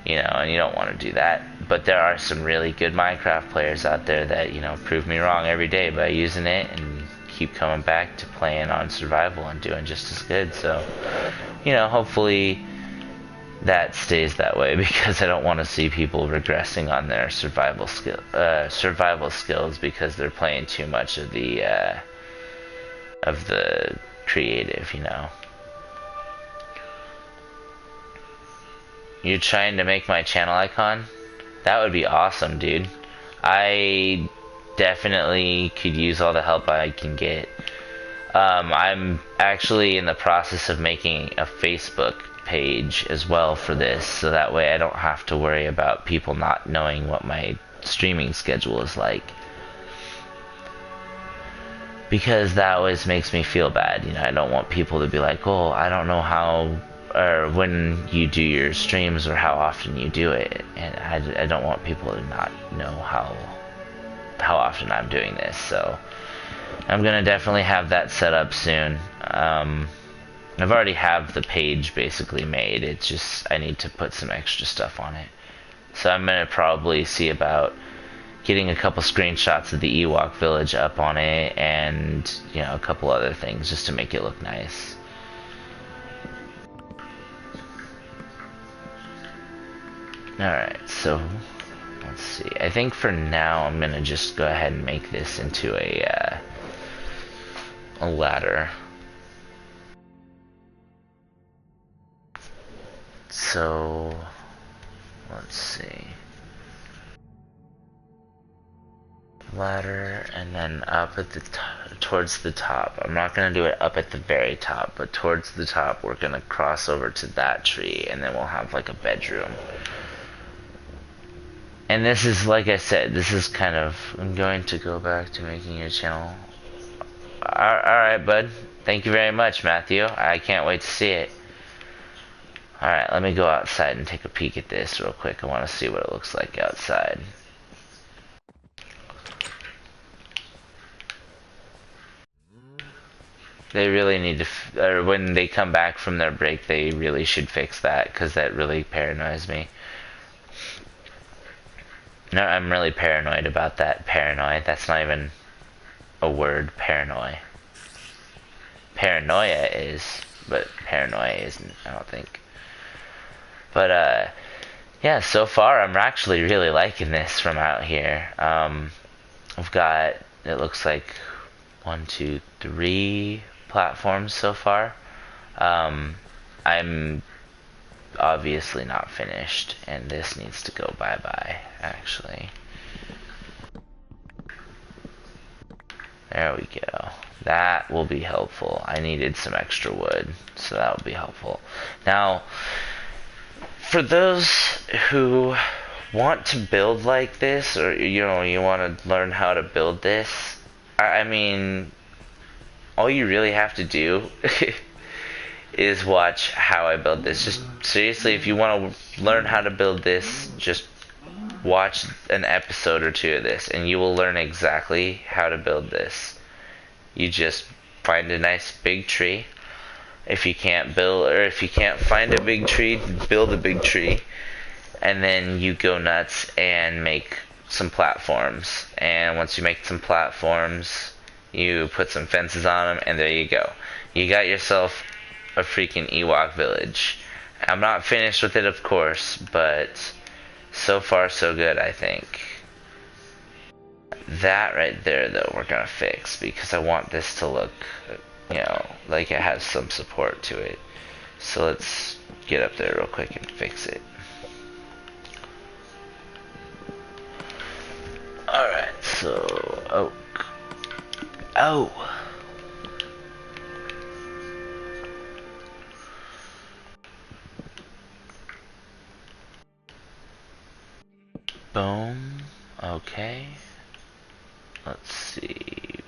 You know, and you don't want to do that. But there are some really good Minecraft players out there that, you know, prove me wrong every day by using it and keep coming back to playing on survival and doing just as good. So, you know, hopefully that stays that way, because I don't want to see people regressing on their survival skills because they're playing too much of the creative, you know. You're trying to make my channel icon? That would be awesome, dude. I definitely could use all the help I can get. I'm actually in the process of making a Facebook page as well for this, so that way I don't have to worry about people not knowing what my streaming schedule is like. Because that always makes me feel bad, you know. I don't want people to be like, oh, I don't know how, or when you do your streams, or how often you do it, and I don't want people to not know how often I'm doing this. So I'm gonna definitely have that set up soon. I've already have the page basically made. It's just I need to put some extra stuff on it. So I'm gonna probably see about getting a couple screenshots of the Ewok village up on it, and, you know, a couple other things just to make it look nice. Alright, so let's see. I think for now I'm gonna just go ahead and make this into a ladder. So let's see. Ladder, and then up at the towards the top. I'm not gonna do it up at the very top, but towards the top we're gonna cross over to that tree, and then we'll have like a bedroom. And this is, like I said, this is kind of, I'm going to go back to making your channel. Alright, bud. Thank you very much, Matthew. I can't wait to see it. Alright, let me go outside and take a peek at this real quick. I want to see what it looks like outside. They really need to, or when they come back from their break, they really should fix that, because that really paranoids me. No, I'm really paranoid about that. Paranoid. That's not even a word. Paranoid. Paranoia is, but paranoia isn't, I don't think. But, yeah, so far I'm actually really liking this from out here. I've got, it looks like 1, 2, 3 platforms so far. I'm obviously not finished, and this needs to go bye-bye, actually. There we go. That will be helpful. I needed some extra wood, so that will be helpful. Now, for those who want to build like this, or you want to learn how to build this, I mean, all you really have to do is watch how I build this. Just seriously, if you want to learn how to build this, just watch an episode or 2 of this, and you will learn exactly how to build this. You just find a nice big tree. If you can't find a big tree, build a big tree. And then you go nuts and make some platforms. And once you make some platforms, you put some fences on them, and there you go. You got yourself a freaking Ewok village. I'm not finished with it, of course, but so far so good, I think. That right there, though, we're gonna fix, because I want this to look, like it has some support to it. So let's get up there real quick and fix it. Alright, so oak. Oh! Boom. Okay. Let's see.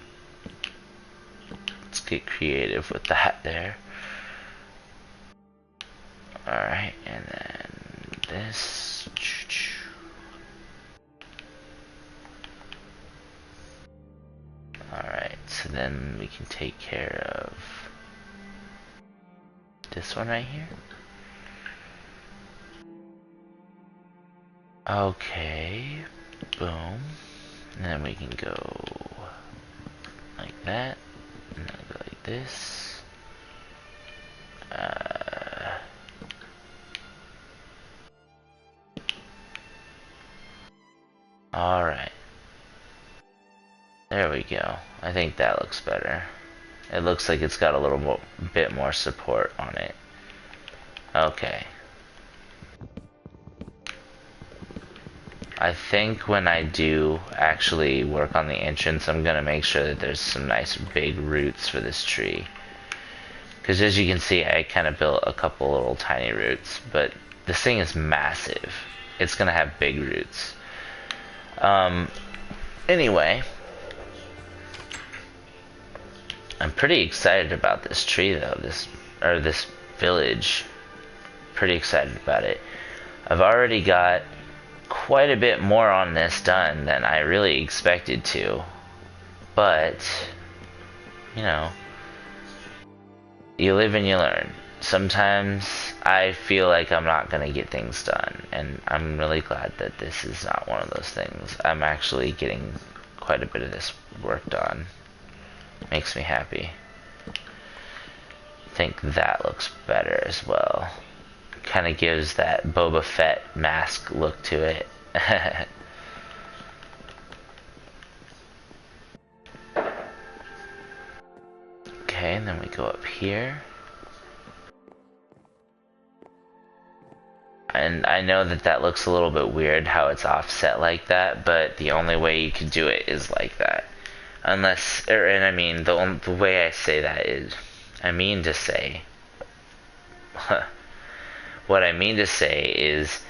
Let's get creative with that there. Alright, and then this. Alright, so then we can take care of this one right here. Okay, boom. And then we can go like that, and then go like this. Alright. There we go. I think that looks better. It looks like it's got a little bit more support on it. Okay. I think when I do actually work on the entrance, I'm gonna make sure that there's some nice big roots for this tree. Because as you can see, I kind of built a couple little tiny roots, but this thing is massive. It's gonna have big roots. Anyway, I'm pretty excited about this tree though, this village. Pretty excited about it. I've already got quite a bit more on this done than I really expected to, but you live and you learn. Sometimes I feel like I'm not gonna get things done, and I'm really glad that this is not one of those things. I'm actually getting quite a bit of this work done. Makes me happy. I think that looks better as well. Kind of gives that Boba Fett mask look to it. Okay, and then we go up here. And I know that that looks a little bit weird how it's offset like that, but the only way you could do it is like that. Unless, and I mean, the way I say that is, I mean to say, what I mean to say is,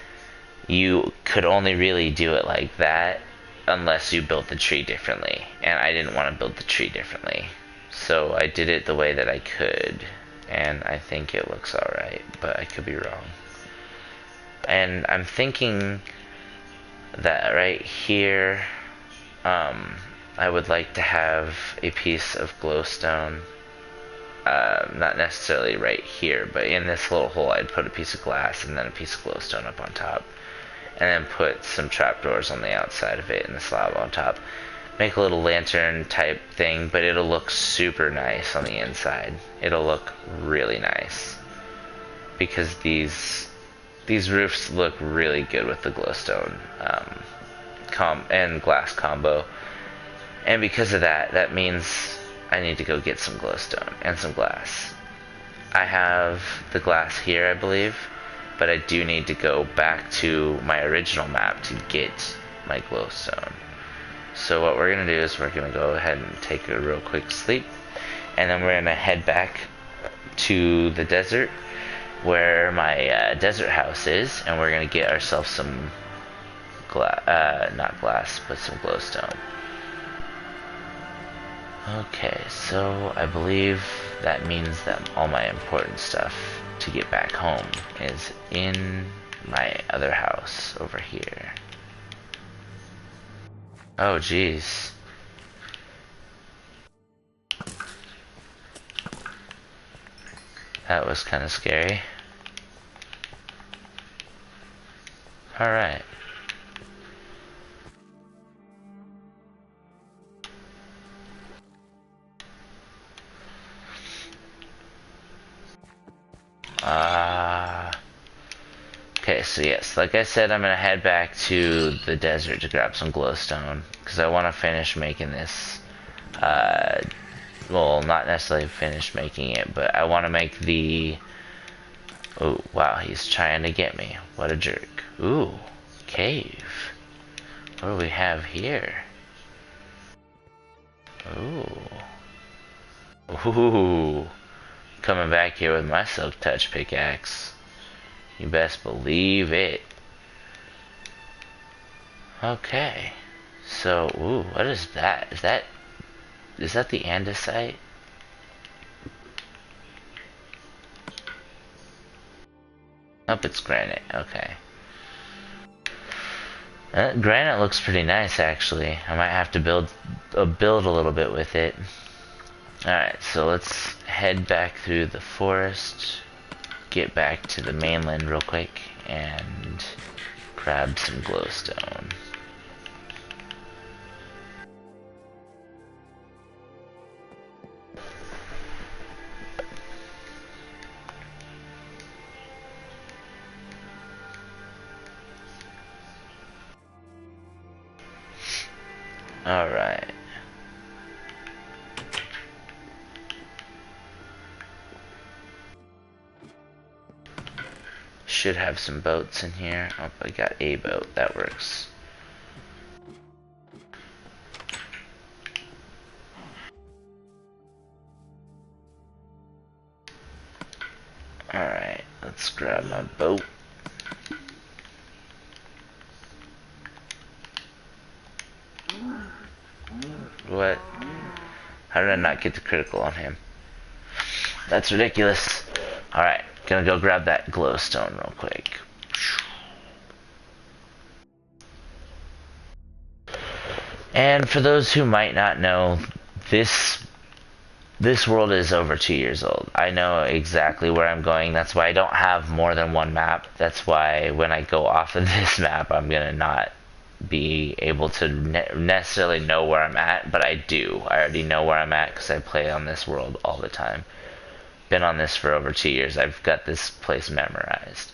you could only really do it like that unless you built the tree differently. And I didn't want to build the tree differently. So I did it the way that I could. And I think it looks alright, but I could be wrong. And I'm thinking that right here, I would like to have a piece of glowstone. Not necessarily right here, but in this little hole I'd put a piece of glass and then a piece of glowstone up on top. And then put some trapdoors on the outside of it and the slab on top. Make a little lantern type thing, but it'll look super nice on the inside. It'll look really nice. Because these roofs look really good with the glowstone and glass combo. And because of that, that means I need to go get some glowstone and some glass. I have the glass here, I believe, but I do need to go back to my original map to get my glowstone. So what we're going to do is we're going to go ahead and take a real quick sleep, and then we're going to head back to the desert where my desert house is, and we're going to get ourselves some not glass, but some glowstone. Okay, so I believe that means that all my important stuff to get back home is in my other house over here. Oh, jeez. That was kind of scary. Alright. Okay, so yes, like I said, I'm gonna head back to the desert to grab some glowstone, because I want to finish making this, well, not necessarily finish making it, but I want to make the, oh, wow, he's trying to get me. What a jerk. Ooh, cave. What do we have here? Ooh. Ooh. Coming back here with my silk touch pickaxe. You best believe it. Okay. So, ooh, what is that? Is that the andesite? Nope, it's granite. Okay. Granite looks pretty nice, actually. I might have to build a little bit with it. Alright, so let's head back through the forest, get back to the mainland real quick, and grab some glowstone. Alright. Should have some boats in here. Oh, I got a boat. That works. Alright, let's grab my boat. What? How did I not get the critical on him? That's ridiculous. Alright, gonna go grab that glowstone real quick. And for those who might not know, this world is over 2 years old. I know exactly where I'm going. That's why I don't have more than one map. That's why when I go off of this map, I'm gonna not be able to necessarily know where I'm at, but I do. I already know where I'm at because I play on this world all the time. Been on this for over 2 years. I've got this place memorized.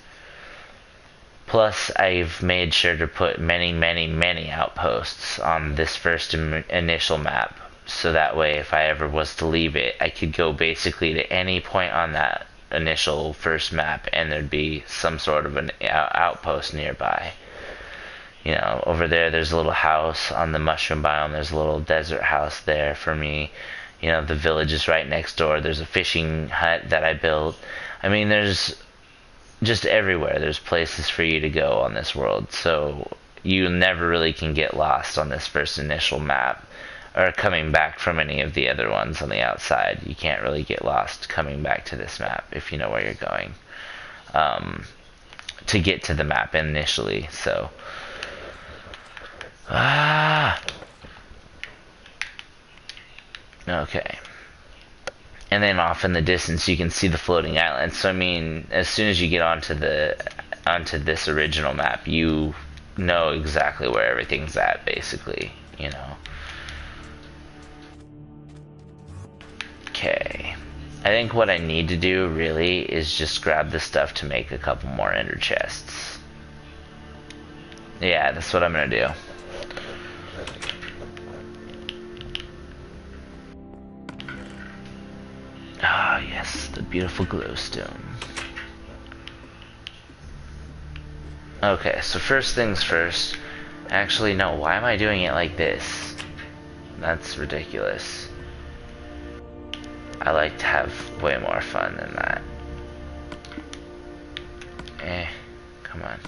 Plus, I've made sure to put many outposts on this first initial map, so that way if I ever was to leave it, I could go basically to any point on that initial first map and there'd be some sort of an outpost nearby. You know, over there's a little house on the mushroom biome. There's a little desert house there for me. You know, the village is right next door. There's a fishing hut that I built. I mean, there's just everywhere. There's places for you to go on this world. So you never really can get lost on this first initial map or coming back from any of the other ones on the outside. You can't really get lost coming back to this map if you know where you're going to get to the map initially. So okay. And then off in the distance you can see the floating islands. So I mean, as soon as you get onto this original map, you know exactly where everything's at, basically, you know. Okay. I think what I need to do really is just grab the stuff to make a couple more ender chests. Yeah, that's what I'm gonna do. Yes, the beautiful glowstone. Okay, so first things first. Actually, no, why am I doing it like this? That's ridiculous. I like to have way more fun than that. Come on.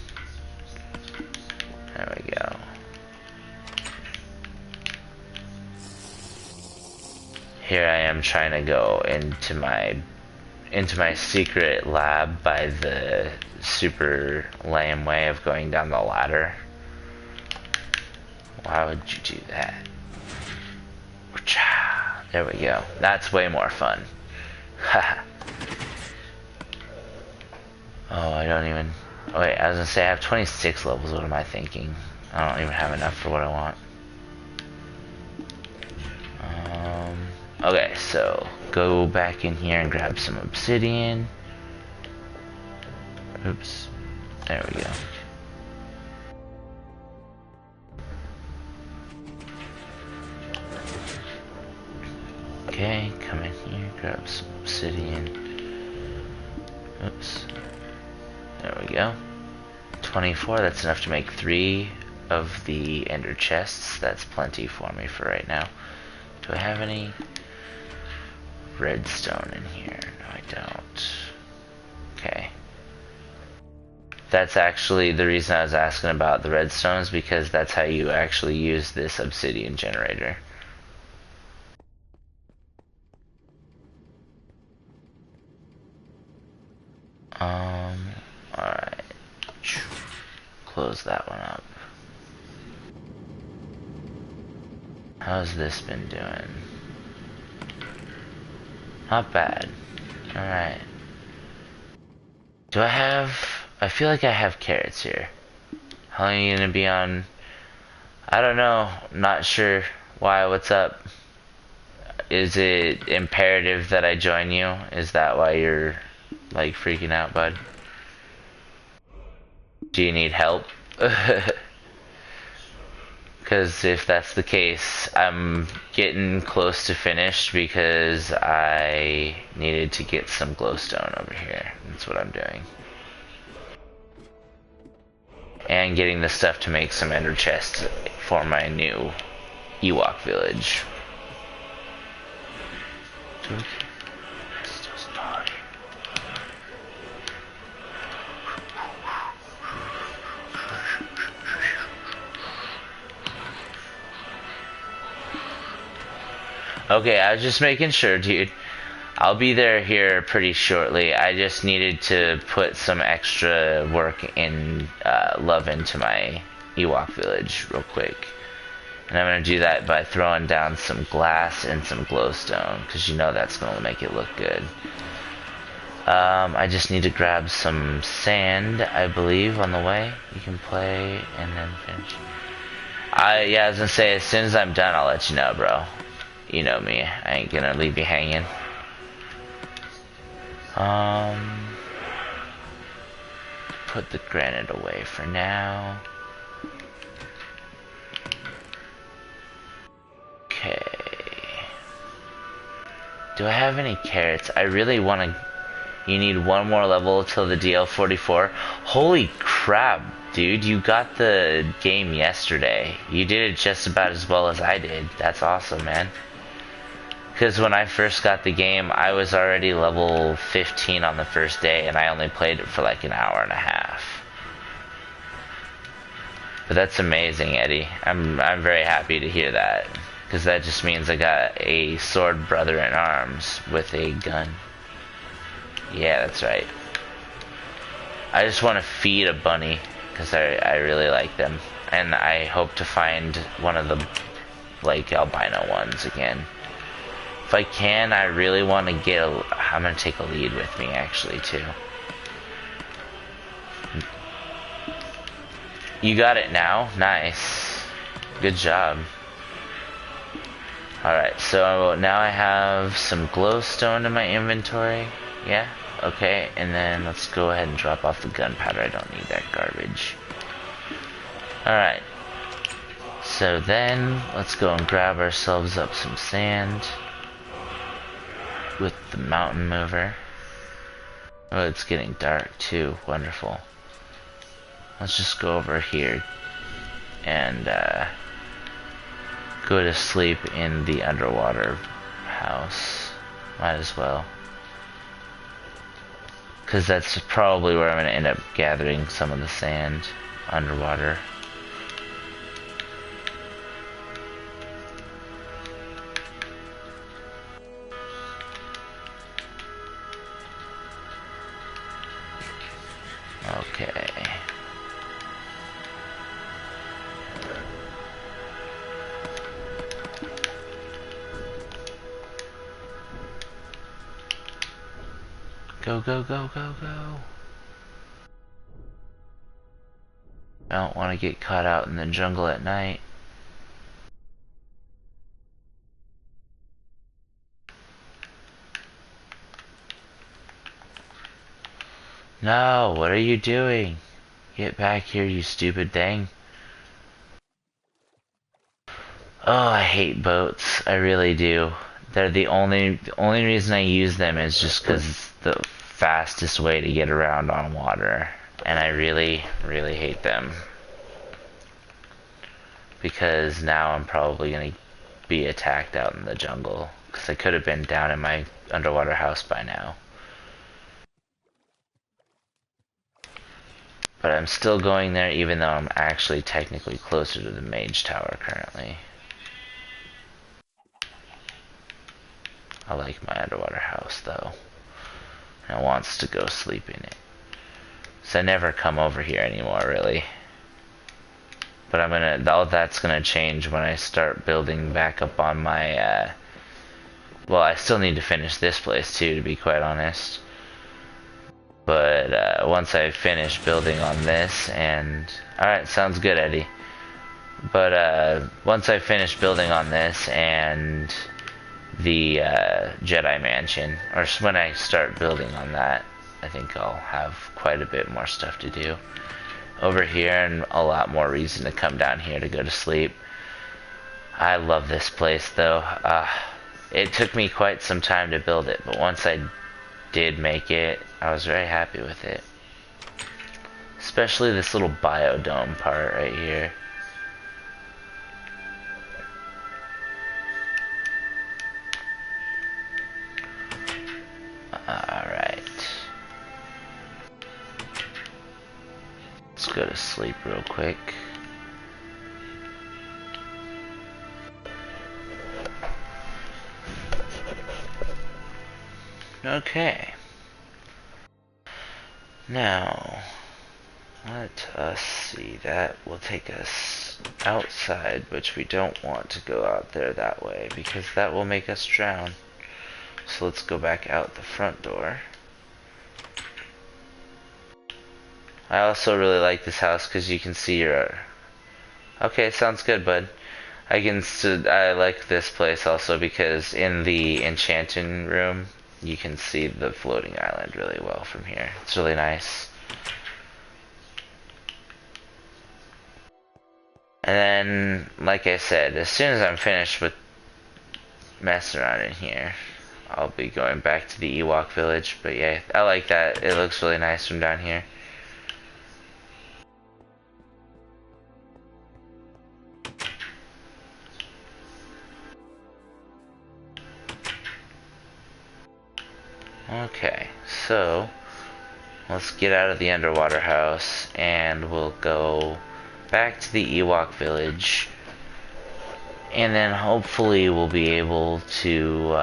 There we go. Here I am trying to go into my secret lab by the super lame way of going down the ladder. Why would you do that? There we go. That's way more fun. Oh, I don't even... Oh, wait, I was gonna say I have 26 levels. What am I thinking? I don't even have enough for what I want. Okay, so go back in here and grab some obsidian. Oops. There we go. Okay, come in here, grab some obsidian. Oops. There we go. 24, that's enough to make 3 of the ender chests. That's plenty for me for right now. Do I have any redstone in here? No, I don't. Okay. That's actually the reason I was asking about the redstones, because that's how you actually use this obsidian generator. Alright. Close that one up. How's this been doing? Not bad. Alright. Do I have... I feel like I have carrots here. How long are you gonna be on? I don't know. Not sure. Why? What's up? Is it imperative that I join you? Is that why you're like freaking out, bud? Do you need help? Because if that's the case, I'm getting close to finished because I needed to get some glowstone over here. That's what I'm doing. And getting the stuff to make some ender chests for my new Ewok village. Okay, I was just making sure, dude. I'll be there here pretty shortly. I just needed to put some extra work in, love into my Ewok village real quick. And I'm going to do that by throwing down some glass and some glowstone, because you know that's going to make it look good. I just need to grab some sand, I believe, on the way. You can play and then finish. Yeah, I was going to say, as soon as I'm done, I'll let you know, bro. You know me. I ain't going to leave you hanging. Put the granite away for now. Okay. Do I have any carrots? I really want to... You need one more level till the DL44. Holy crap, dude. You got the game yesterday. You did it just about as well as I did. That's awesome, man. Because when I first got the game, I was already level 15 on the first day, and I only played it for like an hour and a half. But that's amazing, Eddie. I'm very happy to hear that, because that just means I got a sword brother in arms with a gun. Yeah, that's right. I just want to feed a bunny, because I really like them, and I hope to find one of the like albino ones again. If I can, I really want to get a... I'm going to take a lead with me, actually, too. You got it now? Nice. Good job. Alright, so now I have some glowstone in my inventory. Yeah? Okay, and then let's go ahead and drop off the gunpowder. I don't need that garbage. Alright. So then, let's go and grab ourselves up some sand. with the mountain mover. Oh, it's getting dark too. Wonderful. Let's just go over here and go to sleep in the underwater house. Might as well. Because that's probably where I'm going to end up gathering some of the sand underwater. Okay. Go, go, go, go, go. I don't want to get caught out in the jungle at night. No, what are you doing? Get back here, you stupid thing. Oh, I hate boats. I really do. They're the only reason I use them is just because it's the fastest way to get around on water. And I really, really hate them. Because now I'm probably going to be attacked out in the jungle. Because I could have been down in my underwater house by now. But I'm still going there even though I'm actually technically closer to the mage tower currently. I like my underwater house though. And I wants to go sleep in it. So I never come over here anymore really. But all that's gonna change when I start building back up on my well, I still need to finish this place too, to be quite honest. But once I finish building on this and... Alright, sounds good, Eddie. But once I finish building on this and the Jedi Mansion, or when I start building on that, I think I'll have quite a bit more stuff to do over here and a lot more reason to come down here to go to sleep. I love this place though. It took me quite some time to build it, but once I did make it, I was very happy with it. Especially this little biodome part right here. Alright. Let's go to sleep real quick. Okay. Now, let us see. That will take us outside, which we don't want to go out there that way because that will make us drown. So let's go back out the front door. I also really like this house because you can see your... Okay, sounds good, bud. I like this place also because in the enchanting room, you can see the floating island really well from here. It's really nice. And then, like I said, as soon as I'm finished with messing around in here, I'll be going back to the Ewok village. But yeah, I like that. It looks really nice from down here. Okay, so let's get out of the underwater house and we'll go back to the Ewok village, and then hopefully we'll be able to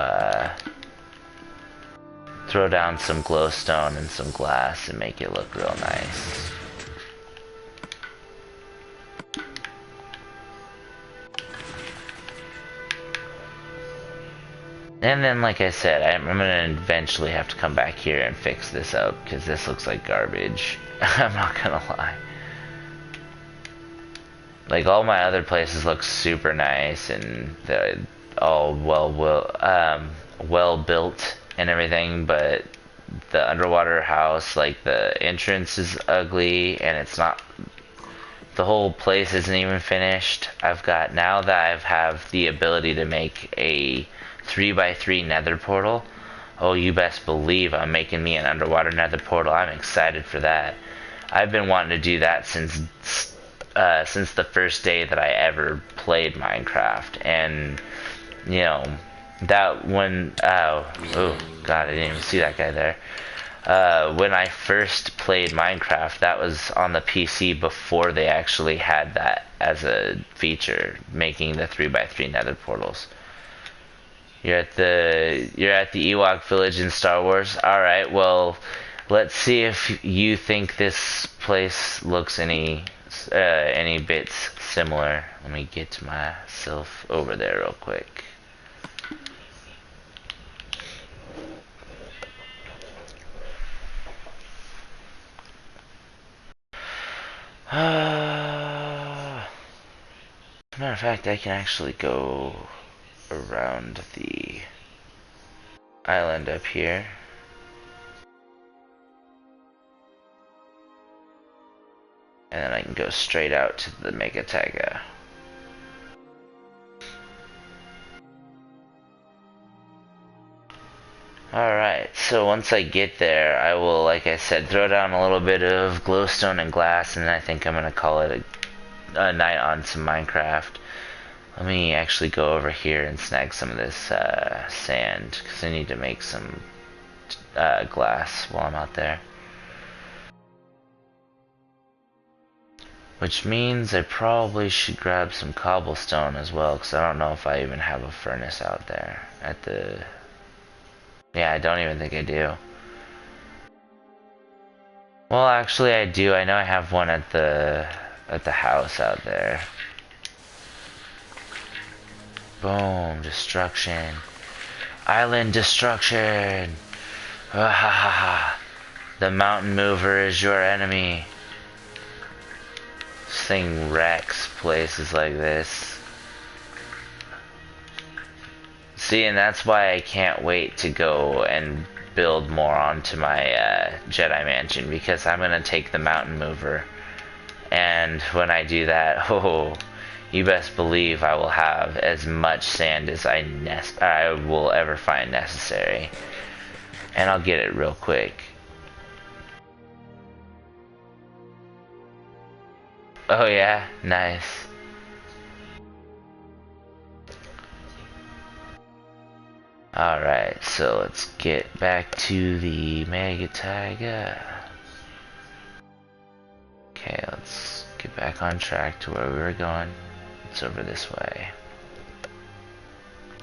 throw down some glowstone and some glass and make it look real nice. And then, like I said, I'm going to eventually have to come back here and fix this up, because this looks like garbage. I'm not going to lie. Like, all my other places look super nice, and they're all well built and everything, but the underwater house, like, the entrance is ugly, and it's not... The whole place isn't even finished. Now that I have the ability to make a 3x3 nether portal, Oh, you best believe I'm making me an underwater nether portal. I'm excited for that. I've been wanting to do that since the first day that I ever played Minecraft, and you know that when oh god, I didn't even see that guy there. When I first played Minecraft, that was on the PC before they actually had that as a feature, making the 3x3 nether portals. You're at the Ewok village in Star Wars. All right, well, let's see if you think this place looks any bits similar. Let me get myself over there real quick. Matter of fact, I can actually go around the island up here. And then I can go straight out to the Mega Taiga. Alright, so once I get there, I will, like I said, throw down a little bit of glowstone and glass, and I think I'm going to call it a night on some Minecraft. Let me actually go over here and snag some of this sand, because I need to make some glass while I'm out there. Which means I probably should grab some cobblestone as well, because I don't know if I even have a furnace out there at the... Yeah, I don't even think I do. Well, actually I do. I know I have one at the house out there. Boom, destruction. Island destruction. The mountain mover is your enemy. This thing wrecks places like this. See, and that's why I can't wait to go and build more onto my Jedi Mansion, because I'm going to take the mountain mover. And when I do that, oh, you best believe I will have as much sand as I will ever find necessary. And I'll get it real quick. Oh yeah, nice. Alright, so let's get back to the Mega Taiga. Okay, let's get back on track to where we were going. It's over this way.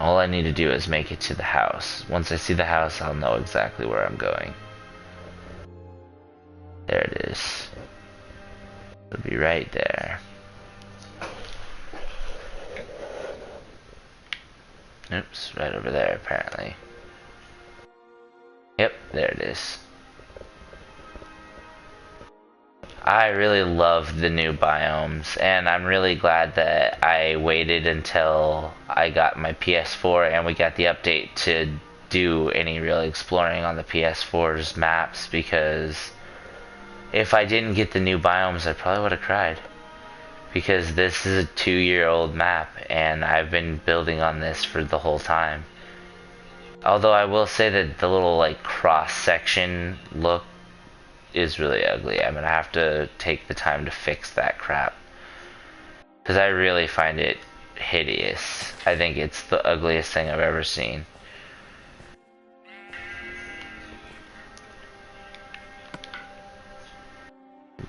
All I need to do is make it to the house. Once I see the house, I'll know exactly where I'm going. There it is. It'll be right there. Oops, right over there apparently. Yep, there it is. I really love the new biomes, and I'm really glad that I waited until I got my PS4 and we got the update to do any real exploring on the PS4's maps, because if I didn't get the new biomes, I probably would have cried. Because this is a 2-year-old map, and I've been building on this for the whole time. Although I will say that the little like cross-section look is really ugly. I'm gonna have to take the time to fix that crap, because I really find it hideous. I think it's the ugliest thing I've ever seen.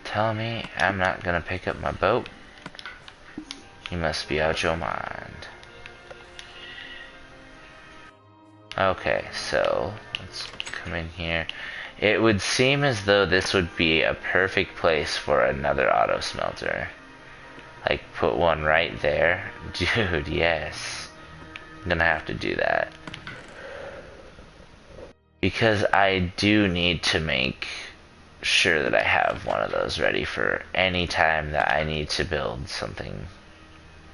Tell me I'm not gonna pick up my boat. You must be out your mind. Okay, so let's come in here. It would seem as though this would be a perfect place for another auto smelter. Like, put one right there. Dude, yes. I'm gonna have to do that. Because I do need to make sure that I have one of those ready for any time that I need to build something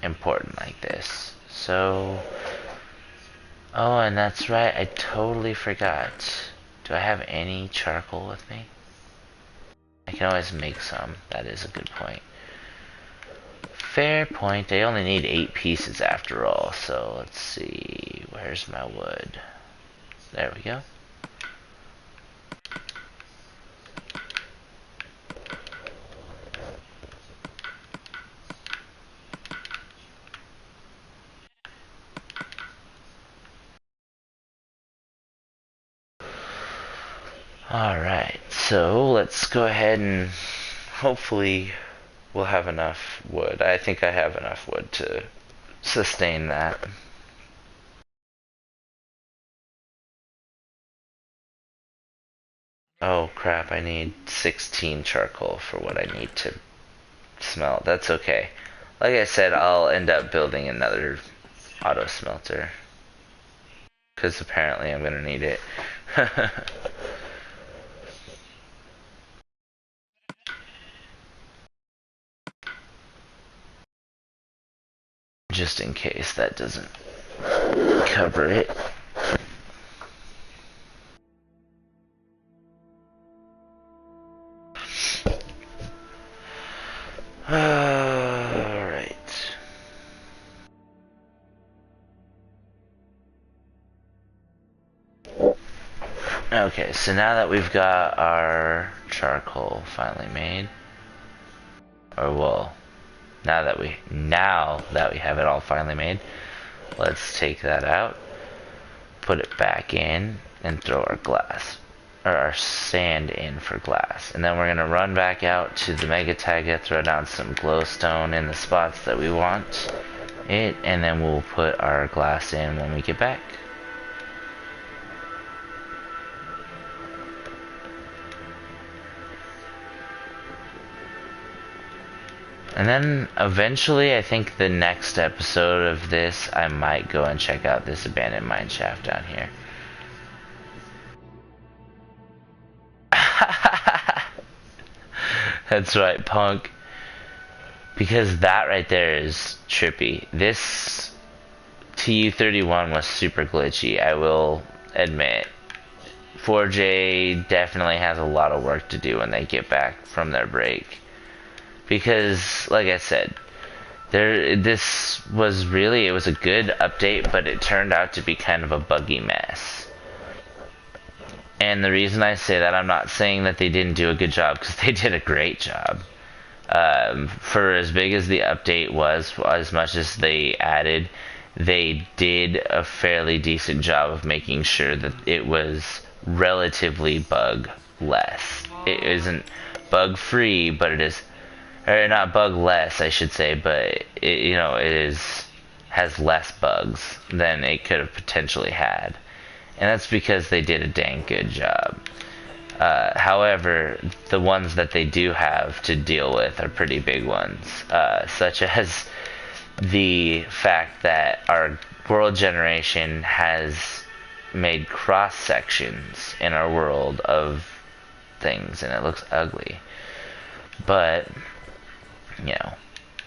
important like this. So, oh, and that's right, I totally forgot. Do I have any charcoal with me? I can always make some. That is a good point. Fair point. I only need 8 pieces after all, so let's see. Where's my wood? There we go. Alright, so let's go ahead and hopefully we'll have enough wood. I think I have enough wood to sustain that. Oh crap, I need 16 charcoal for what I need to smelt. That's okay. Like I said, I'll end up building another auto smelter. Because apparently I'm gonna need it. Just in case that doesn't cover it. Alright. Okay, so now that we've got our charcoal finally made, or well, now that we have it all finally made, let's take that out, put it back in, and throw our glass, or our sand in for glass. And then we're gonna run back out to the Mega Taiga, throw down some glowstone in the spots that we want it, and then we'll put our glass in when we get back. And then eventually, I think the next episode of this, I might go and check out this abandoned mine shaft down here. That's right, punk. Because that right there is trippy. This TU-31 was super glitchy, I will admit. 4J definitely has a lot of work to do when they get back from their break. Because, like I said, this was really, it was a good update, but it turned out to be kind of a buggy mess. And the reason I say that, I'm not saying that they didn't do a good job, because they did a great job. For as big as the update was, as much as they added, they did a fairly decent job of making sure that it was relatively bug-less. It isn't bug-free, but it is... or not bug less, I should say, but it, you know, has less bugs than it could have potentially had, and that's because they did a dang good job. However, the ones that they do have to deal with are pretty big ones, such as the fact that our world generation has made cross sections in our world of things, and it looks ugly, but you know,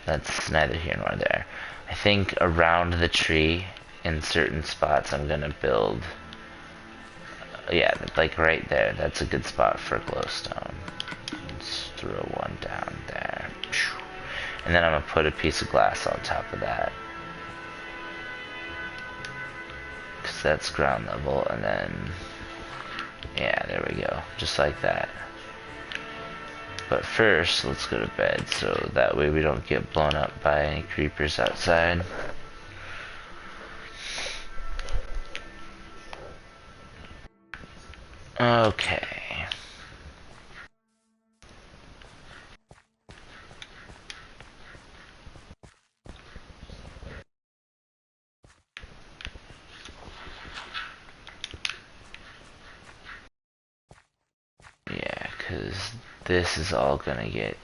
that's neither here nor there. I think around the tree, in certain spots, I'm gonna build, yeah, like right there, that's a good spot for glowstone. Let's throw one down there. And then I'm gonna put a piece of glass on top of that, because that's ground level, and then, yeah, there we go, just like that. But first, let's go to bed, so that way we don't get blown up by any creepers outside. Okay. Yeah, because this is all gonna get...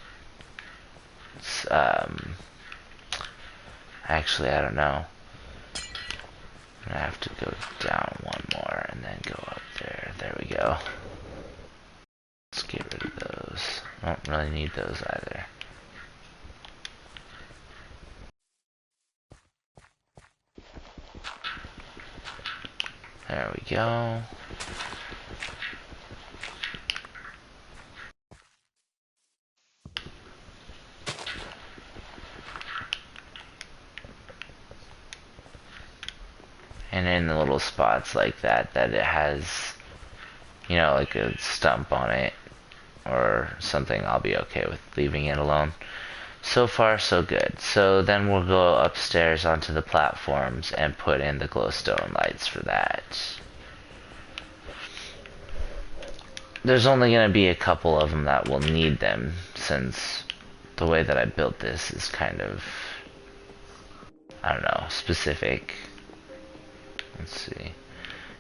actually, I don't know. I'm gonna have to go down one more and then go up there. There we go. Let's get rid of those. I don't really need those either. There we go. And in the little spots like that it has, you know, like a stump on it or something, I'll be okay with leaving it alone. So far, so good. So then we'll go upstairs onto the platforms and put in the glowstone lights for that. there's only going to be a couple of them that will need them, since the way that I built this is kind of, I don't know, specific. Let's see.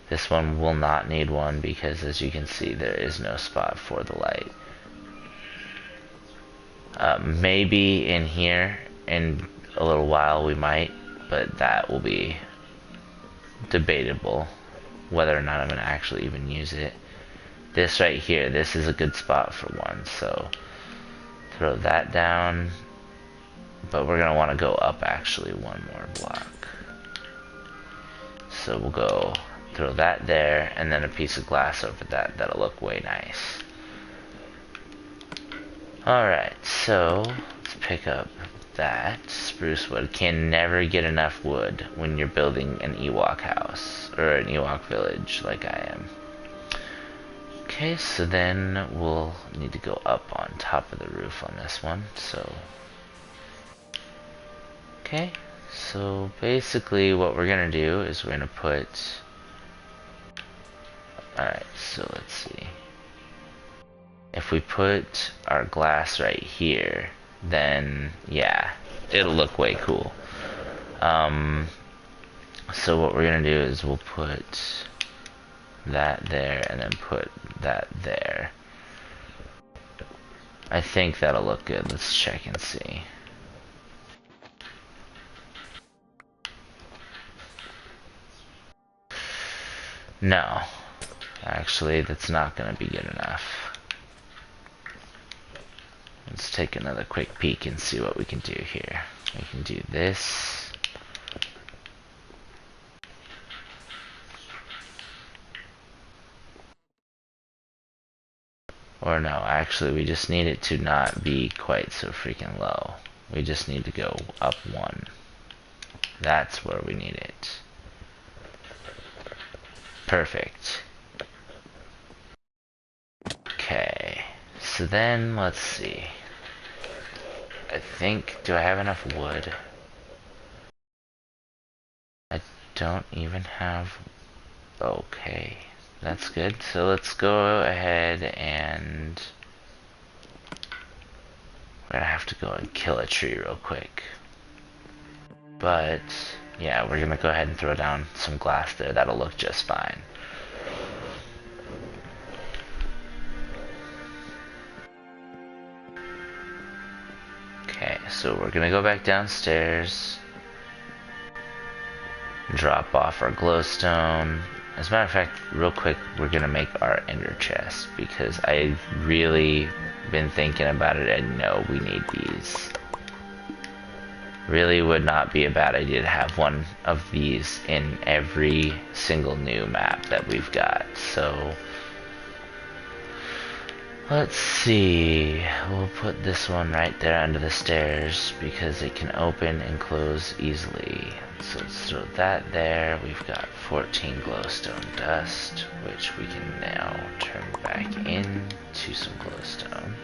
This one will not need one because, as you can see, there is no spot for the light. Maybe in here in a little while we might, but that will be debatable whether or not I'm going to actually even use it. This right here, this is a good spot for one, so throw that down, but we're going to want to go up actually one more block. So we'll go throw that there, and then a piece of glass over that. That'll look way nice. Alright, so let's pick up that. Spruce wood. Can never get enough wood when you're building an Ewok house, or an Ewok village like I am. Okay, so then we'll need to go up on top of the roof on this one, so... Okay, so basically what we're gonna do is we're gonna put... Alright, so let's see. If we put our glass right here, then yeah, it'll look way cool. So what we're gonna do is we'll put that there and then put that there. I think that'll look good. Let's check and see. No, actually that's not gonna be good enough. Let's take another quick peek and see what we can do here. We can do this. Or no, actually we just need it to not be quite so freaking low. We just need to go up one. That's where we need it. Perfect. Okay, so then let's see. I think, do I have enough wood? I don't even have... Okay, that's good. So let's go ahead and... We're gonna have to go and kill a tree real quick. But, yeah, we're gonna go ahead and throw down some glass there. That'll look just fine. Okay, so we're gonna go back downstairs, drop off our glowstone. As a matter of fact, real quick, we're gonna make our ender chest because I've really been thinking about it and know we need these. Really would not be a bad idea to have one of these in every single new map that we've got. So let's see, we'll put this one right there under the stairs because it can open and close easily. So let's throw that there. We've got 14 glowstone dust, which we can now turn back into some glowstone.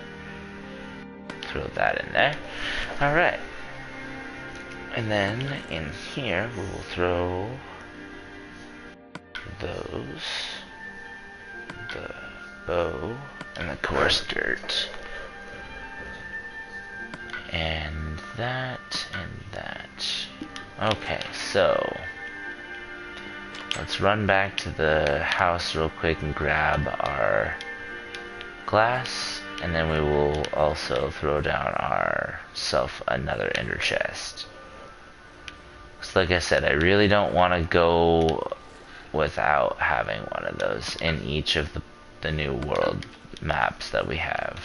Throw that in there. Alright. And then in here we will throw those, the bow, and the coarse dirt, and that, and that. Okay, so let's run back to the house real quick and grab our glass, and then we will also throw down ourself another ender chest. So like I said, I really don't want to go without having one of those in each of the new world maps that we have,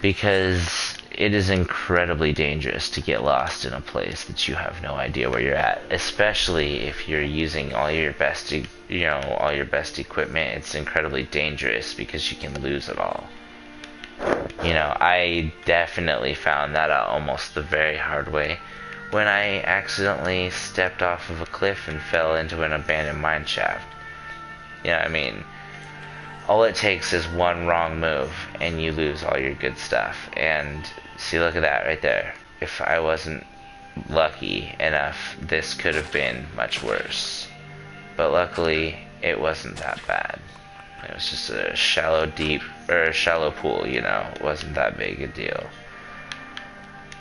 because it is incredibly dangerous to get lost in a place that you have no idea where you're at, especially if you're using all your best, all your best equipment. It's incredibly dangerous because you can lose it all. I definitely found that out almost the very hard way when I accidentally stepped off of a cliff and fell into an abandoned mine shaft. All it takes is one wrong move and you lose all your good stuff. And see, look at that right there. If I wasn't lucky enough, this could have been much worse. But luckily, it wasn't that bad. It was just a shallow pool, you know. It wasn't that big a deal.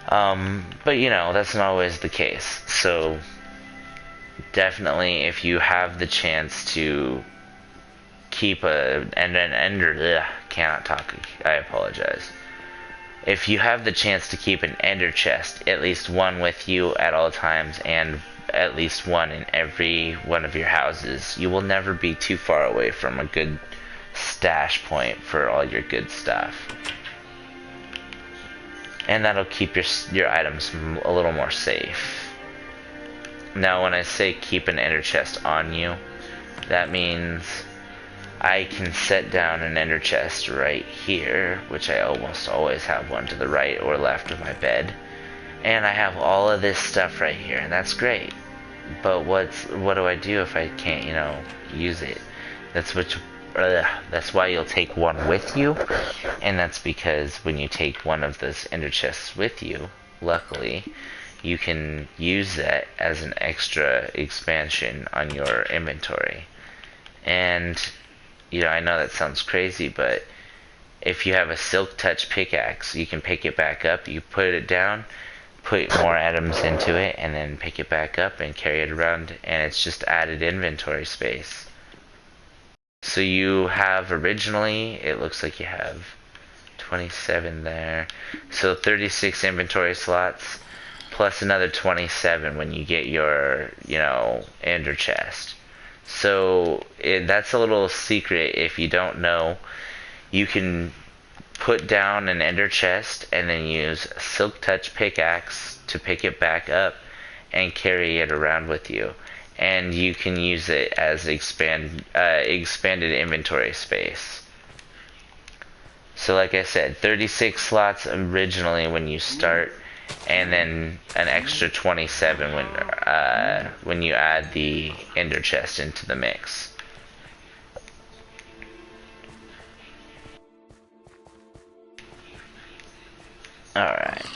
But you know, that's not always the case. So definitely, if you have the chance to keep an ender, cannot talk. I apologize. If you have the chance to keep an ender chest, at least one with you at all times, and at least one in every one of your houses, you will never be too far away from a good stash point for all your good stuff. And that'll keep your items a little more safe. Now, when I say keep an ender chest on you, that means I can set down an ender chest right here, which I almost always have one to the right or left of my bed. And I have all of this stuff right here, and that's great. But what do I do if I can't, you know, use it? That's why you'll take one with you, and that's because when you take one of those ender chests with you, luckily, you can use that as an extra expansion on your inventory. And, you know, I know that sounds crazy, but if you have a silk touch pickaxe, you can pick it back up, you put it down, put more items into it, and then pick it back up and carry it around, and it's just added inventory space. So you have originally, it looks like you have 27 there. So 36 inventory slots, plus another 27 when you get your, you know, ender chest. So that's a little secret if you don't know. You can put down an ender chest and then use a silk touch pickaxe to pick it back up and carry it around with you. And you can use it as expanded inventory space. So like I said, 36 slots originally when you start, and then an extra 27 when you add the ender chest into the mix. Alright.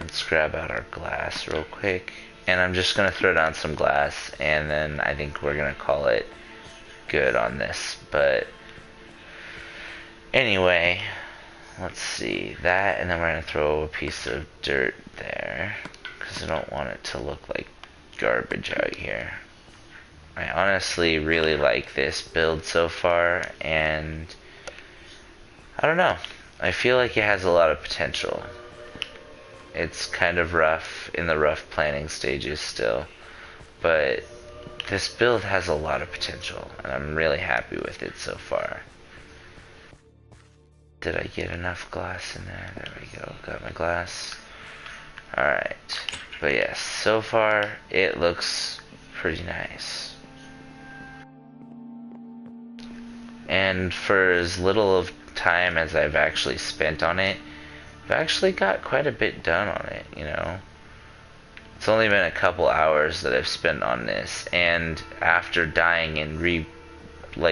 Let's grab out our glass real quick. And I'm just going to throw down some glass, and then I think we're going to call it good on this. But anyway, let's see that, and then we're going to throw a piece of dirt there, because I don't want it to look like garbage out here. I honestly really like this build so far, and I don't know. I feel like it has a lot of potential. It's kind of rough, in the rough planning stages still, but this build has a lot of potential, and I'm really happy with it so far. Did I get enough glass in there? There we go, got my glass. Alright, but yes, so far it looks pretty nice. And for as little of time as I've actually spent on it, I've actually got quite a bit done on it, you know. It's only been a couple hours that I've spent on this, and after dying and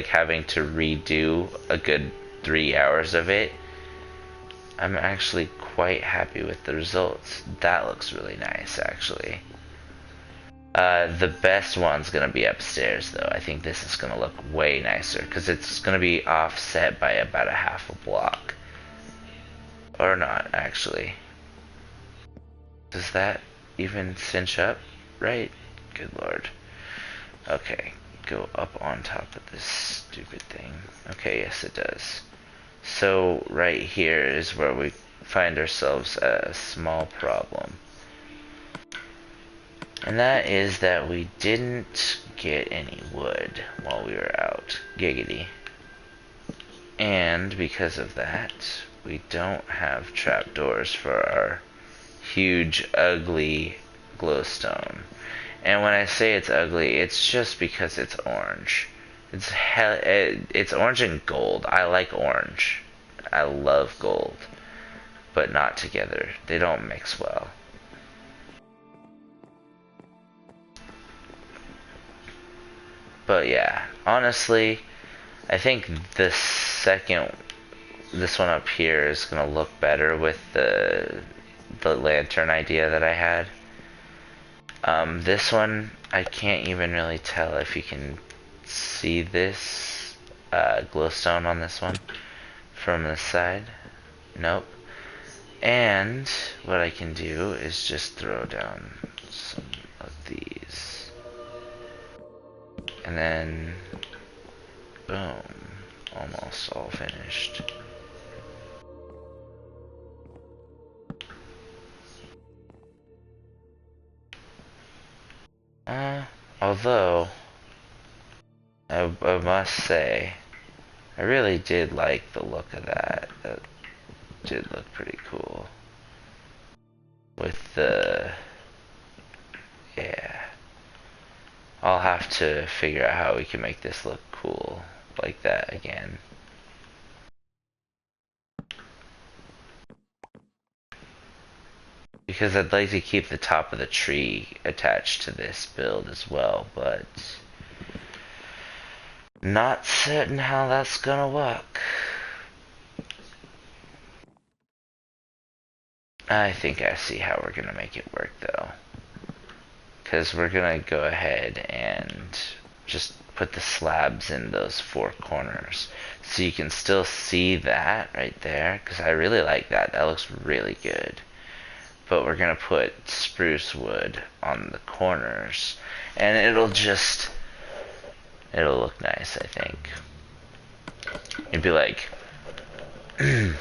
having to redo a good 3 hours of it, I'm actually quite happy with the results. That looks really nice, actually. The best one's gonna be upstairs, though. I think this is gonna look way nicer, because it's gonna be offset by about a half a block. Or not, actually. Does that even cinch up? Right? Good lord. Okay, go up on top of this stupid thing. Okay, yes it does. So, right here is where we find ourselves a small problem. And that is that we didn't get any wood while we were out. Giggity. And because of that, we don't have trapdoors for our huge, ugly glowstone. And when I say it's ugly, it's just because it's orange. It's orange and gold. I like orange. I love gold. But not together. They don't mix well. But yeah, honestly, I think this one up here is gonna look better with the lantern idea that I had. This one, I can't even really tell if you can see this glowstone on this one from this side? Nope. And what I can do is just throw down some of these. And then, boom, almost all finished. Although, I must say, I really did like the look of that. That did look pretty cool. With the, yeah. I'll have to figure out how we can make this look cool like that again. Because I'd like to keep the top of the tree attached to this build as well, but not certain how that's gonna work. I think I see how we're gonna make it work though. Because we're gonna go ahead and just put the slabs in those four corners. So you can still see that right there, because I really like that. That looks really good. But we're gonna put spruce wood on the corners, and it'll look nice, I think. It'd be like, in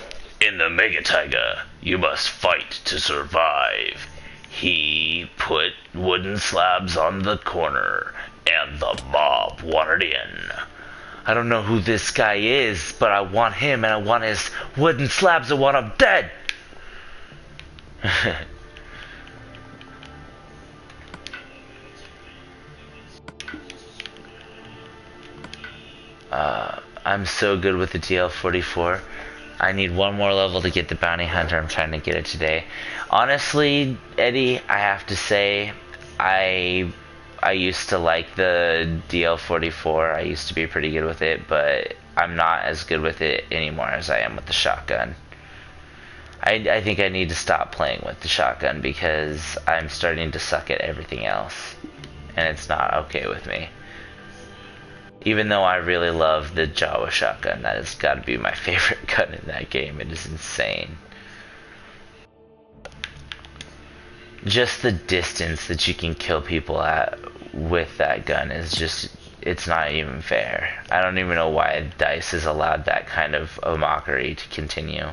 the Mega Tiger, you must fight to survive. He put wooden slabs on the corner, and the mob wanted in. I don't know who this guy is, but I want him, and I want his wooden slabs, I want him dead! I'm so good with the DL44. I need one more level to get the bounty hunter. I'm trying to get it today. Honestly, Eddie, I have to say, I used to like the DL44. I used to be pretty good with it, but I'm not as good with it anymore as I am with the shotgun. I think I need to stop playing with the shotgun because I'm starting to suck at everything else, and it's not okay with me. Even though I really love the Jawa shotgun, that has got to be my favorite gun in that game. It is insane. Just the distance that you can kill people at with that gun is just, it's not even fair. I don't even know why DICE has allowed that kind of a mockery to continue.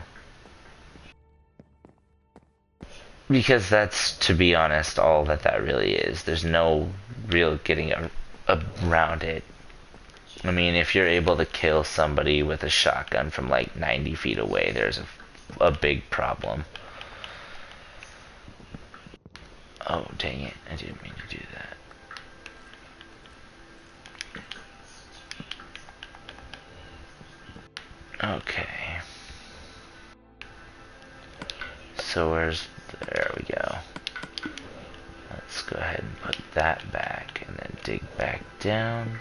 Because that's, to be honest, all that really is. There's no real getting around it. I mean, if you're able to kill somebody with a shotgun from like 90 feet away, there's a big problem. Oh, dang it. I didn't mean to do that. Okay. So there we go. Let's go ahead and put that back and then dig back down.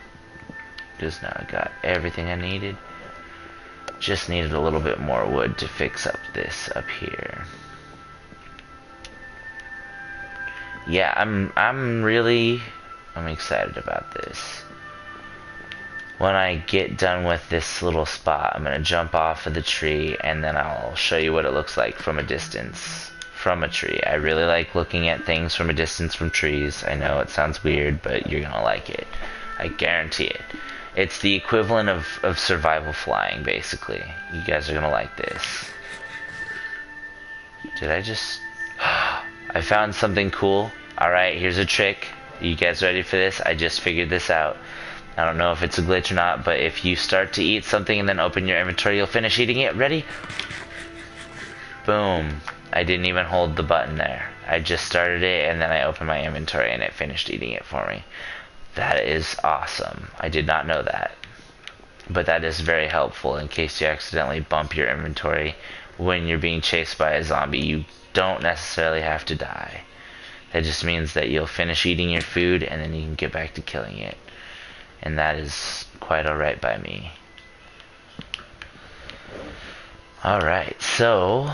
Just now I got everything I needed. Just needed a little bit more wood to fix up this up here. Yeah, I'm excited about this. When I get done with this little spot, I'm gonna jump off of the tree and then I'll show you what it looks like from a distance from a tree. I really like looking at things from a distance from trees. I know it sounds weird, but you're gonna like it. I guarantee it. It's the equivalent of survival flying, basically. You guys are gonna like this. Did I just... I found something cool. Alright, here's a trick. You guys ready for this? I just figured this out. I don't know if it's a glitch or not, but if you start to eat something and then open your inventory, you'll finish eating it. Ready? Boom. I didn't even hold the button there. I just started it and then I opened my inventory and it finished eating it for me. That is awesome. I did not know that. But that is very helpful in case you accidentally bump your inventory when you're being chased by a zombie. You don't necessarily have to die. That just means that you'll finish eating your food and then you can get back to killing it. And that is quite alright by me. Alright, so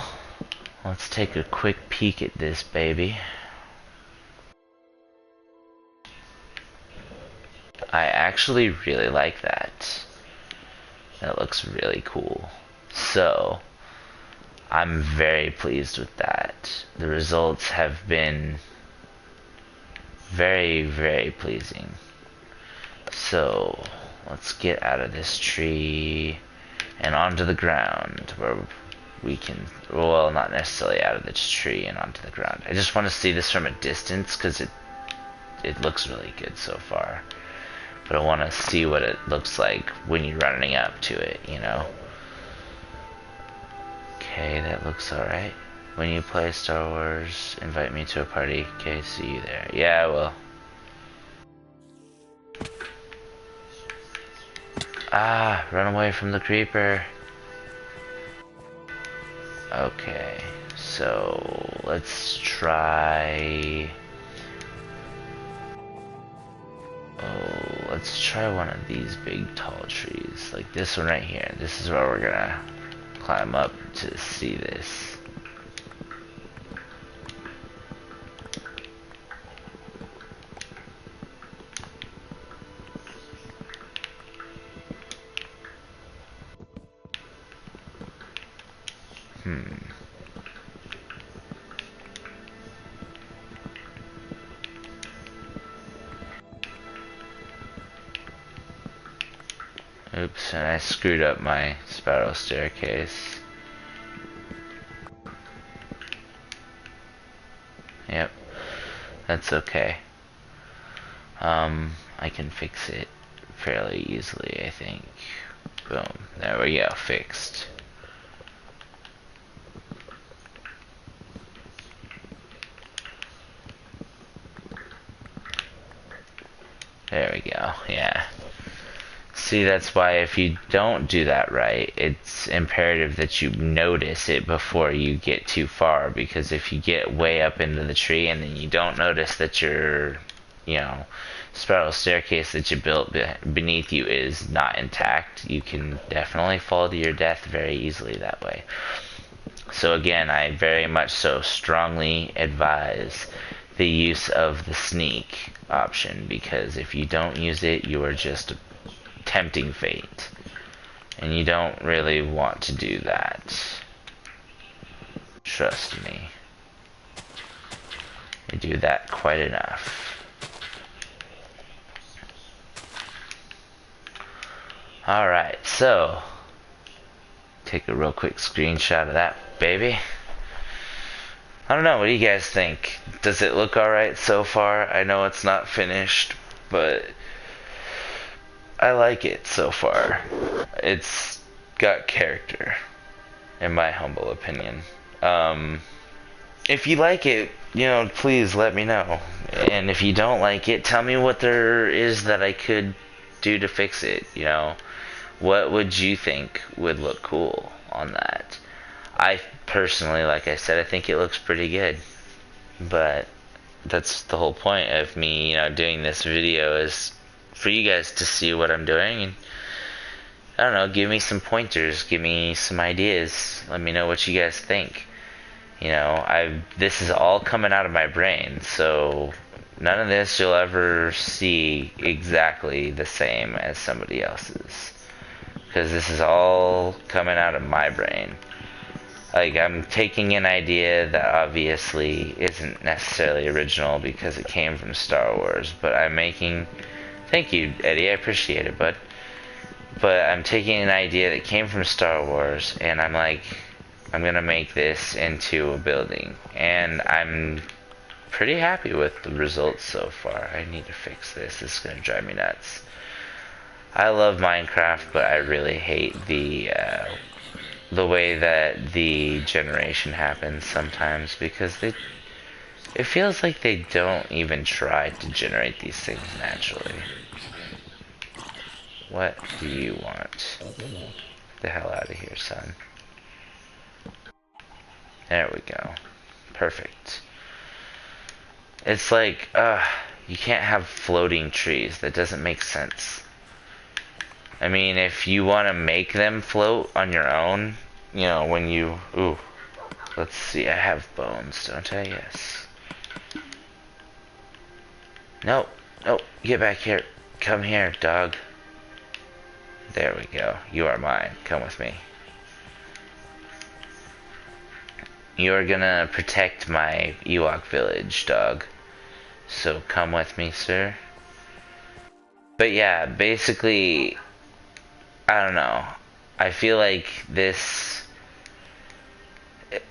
let's take a quick peek at this baby. I actually really like that. That looks really cool. So, I'm very pleased with that. The results have been very, very pleasing. So, let's get out of this tree and onto the ground where we can, well, not necessarily out of this tree and onto the ground. I just want to see this from a distance because it looks really good so far. But I want to see what it looks like when you're running up to it, you know? Okay, that looks alright. When you play Star Wars, invite me to a party. Okay, see you there. Yeah, I will. Ah, run away from the creeper. Okay, so let's try... Oh, let's try one of these big tall trees, like this one right here. This is where we're gonna climb up to see this. Oops, and I screwed up my spiral staircase. Yep, that's okay. I can fix it fairly easily, I think. Boom, there we go, fixed. There we go, yeah. See, that's why if you don't do that right, it's imperative that you notice it before you get too far, because if you get way up into the tree and then you don't notice that your, you know, spiral staircase that you built beneath you is not intact, you can definitely fall to your death very easily that way. So again, I very much so strongly advise the use of the sneak option, because if you don't use it, you are just tempting fate, and you don't really want to do that. Trust me, you do that quite enough. Alright, so take a real quick screenshot of that baby. I don't know, what do you guys think? Does it look alright so far? I know it's not finished, but I like it so far. It's got character, in my humble opinion. If you like it, you know, please let me know. And if you don't like it, tell me what there is that I could do to fix it, you know. What would you think would look cool on that? I personally, like I said, I think it looks pretty good. But that's the whole point of me, you know, doing this video, is for you guys to see what I'm doing, and I don't know, give me some pointers, give me some ideas, let me know what you guys think. You know, this is all coming out of my brain, so none of this you'll ever see exactly the same as somebody else's, because this is all coming out of my brain. Like, I'm taking an idea that obviously isn't necessarily original because it came from Star Wars, but I'm making... Thank you, Eddie, I appreciate it, bud. But I'm taking an idea that came from Star Wars, and I'm like, I'm gonna make this into a building. And I'm pretty happy with the results so far. I need to fix this. This is gonna drive me nuts. I love Minecraft, but I really hate the way that the generation happens sometimes, because it feels like they don't even try to generate these things naturally. What do you want? Get the hell out of here, son. There we go. Perfect. It's like, you can't have floating trees. That doesn't make sense. I mean, if you want to make them float on your own, you know, when you... Ooh. Let's see, I have bones, don't I? Yes. Nope. Nope. Get back here. Come here, dog. There we go. You are mine. Come with me. You are gonna protect my Ewok village, dog. So come with me, sir. But yeah, basically, I don't know. I feel like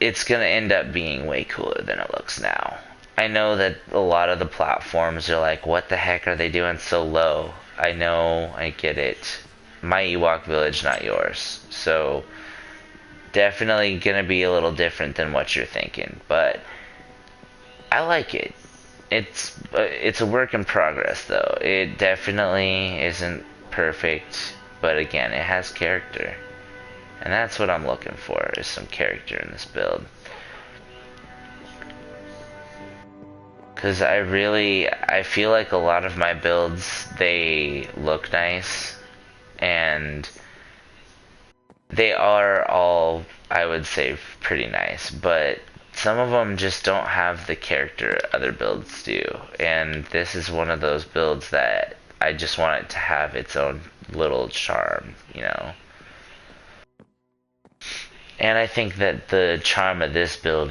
it's gonna end up being way cooler than it looks now. I know that a lot of the platforms are like, what the heck are they doing so low? I know, I get it. My Ewok village, not yours. So, definitely gonna be a little different than what you're thinking, but I like it. It's a work in progress though. It definitely isn't perfect, but again, it has character. And that's what I'm looking for, is some character in this build. Because I feel like a lot of my builds, they look nice, and they are all, I would say, pretty nice, but some of them just don't have the character other builds do. And this is one of those builds that I just want it to have its own little charm, you know? And I think that the charm of this build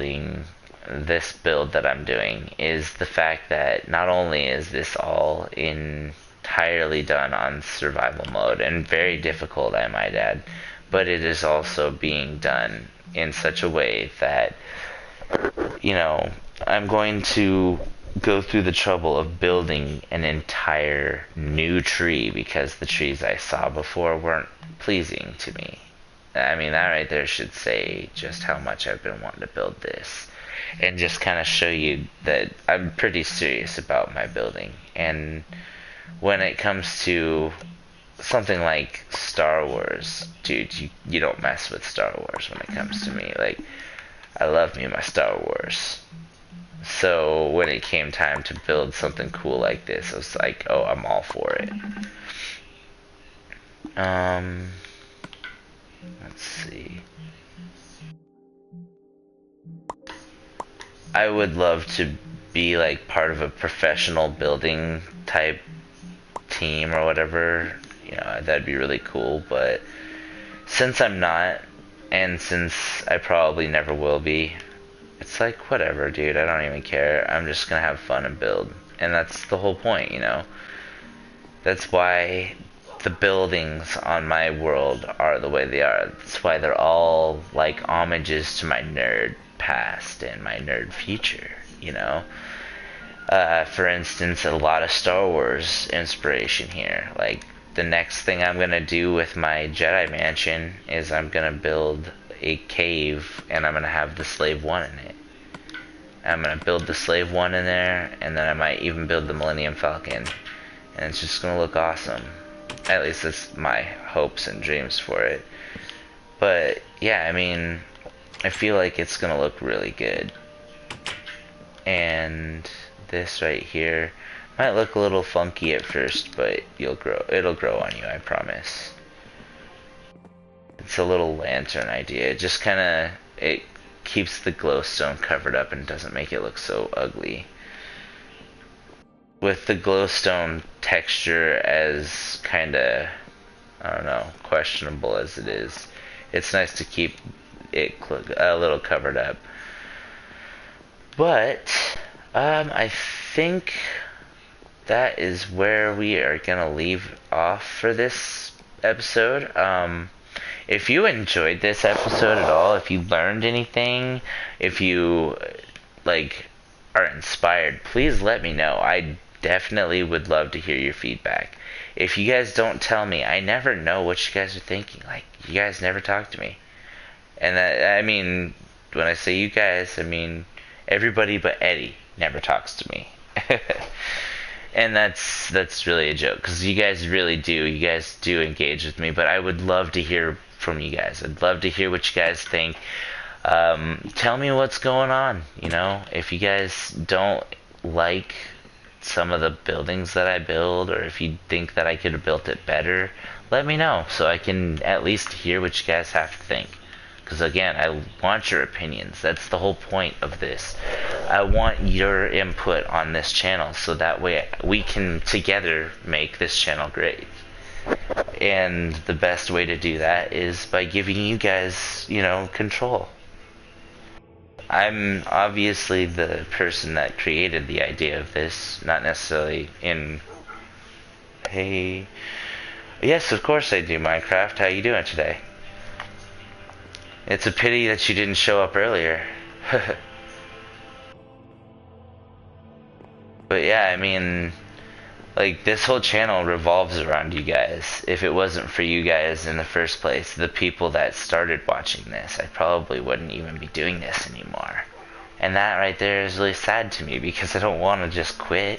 that I'm doing, is the fact that not only is this all entirely done on survival mode, and very difficult, I might add, but it is also being done in such a way that, you know, I'm going to go through the trouble of building an entire new tree because the trees I saw before weren't pleasing to me. I mean, that right there should say just how much I've been wanting to build this. And just kind of show you that I'm pretty serious about my building. And when it comes to something like Star Wars, dude, you don't mess with Star Wars when it comes to me. Like, I love me my Star Wars. So when it came time to build something cool like this, I was like, oh, I'm all for it. Let's see. I would love to be like part of a professional building type team or whatever. You know, that'd be really cool, but since I'm not, and since I probably never will be, it's like, whatever, dude, I don't even care. I'm just gonna have fun and build. And that's the whole point, you know? That's why the buildings on my world are the way they are. That's why they're all like homages to my nerd past and my nerd future, you know? For instance, a lot of Star Wars inspiration here. Like, the next thing I'm gonna do with my Jedi mansion is I'm gonna build a cave, and I'm gonna have the Slave One in it. I'm gonna build the Slave One in there, and then I might even build the Millennium Falcon, and it's just gonna look awesome. At least that's my hopes and dreams for it. But yeah, I mean, I feel like it's gonna look really good. And this right here might look a little funky at first, but it'll grow on you, I promise. It's a little lantern idea. It keeps the glowstone covered up and doesn't make it look so ugly. With the glowstone texture as kinda, I don't know, questionable as it is, it's nice to keep it a little covered up. But I think that is where we are gonna leave off for this episode. If you enjoyed this episode at all, if you learned anything, if you like are inspired, please let me know. I definitely would love to hear your feedback. If you guys don't tell me, I never know what you guys are thinking. Like, you guys never talk to me. And I mean, when I say you guys, I mean everybody but Eddie never talks to me. And that's really a joke, because you guys do engage with me, but I would love to hear from you guys. I'd love to hear what you guys think. Tell me what's going on, you know? If you guys don't like some of the buildings that I build, or if you think that I could have built it better, let me know, so I can at least hear what you guys have to think. Because again, I want your opinions. That's the whole point of this. I want your input on this channel so that way we can together make this channel great. And the best way to do that is by giving you guys, control. I'm obviously the person that created the idea of this, not necessarily in... Hey... Yes, of course I do, Minecraft. How you doing today? It's a pity that you didn't show up earlier. But yeah, I mean, like, this whole channel revolves around you guys. If it wasn't for you guys in the first place, the people that started watching this, I probably wouldn't even be doing this anymore. And that right there is really sad to me because I don't want to just quit.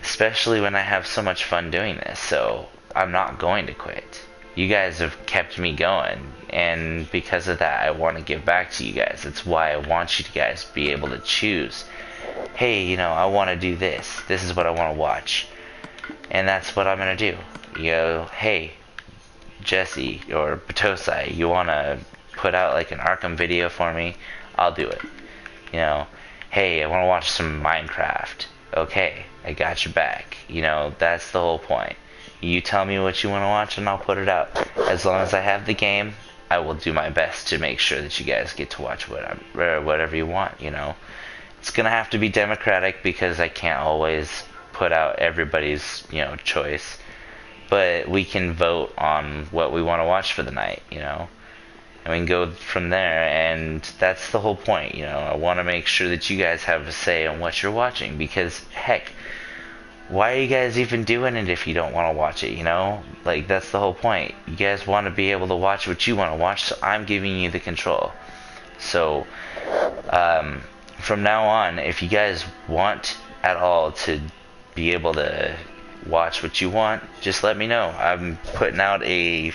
Especially when I have so much fun doing this, so I'm not going to quit. You guys have kept me going, and because of that, I want to give back to you guys. That's why I want you guys to be able to choose. Hey, I want to do this. This is what I want to watch. And that's what I'm going to do. Hey, Jesse or Batosai, you want to put out like an Arkham video for me? I'll do it. Hey, I want to watch some Minecraft. Okay, I got your back. That's the whole point. You tell me what you want to watch and I'll put it out. As long as I have the game, I will do my best to make sure that you guys get to watch whatever you want, It's going to have to be democratic because I can't always put out everybody's, choice. But we can vote on what we want to watch for the night, And we can go from there, and that's the whole point, I want to make sure that you guys have a say on what you're watching because, heck, why are you guys even doing it if you don't want to watch it, Like, that's the whole point. You guys want to be able to watch what you want to watch, so I'm giving you the control. So, from now on, if you guys want at all to be able to watch what you want, just let me know. I'm putting out a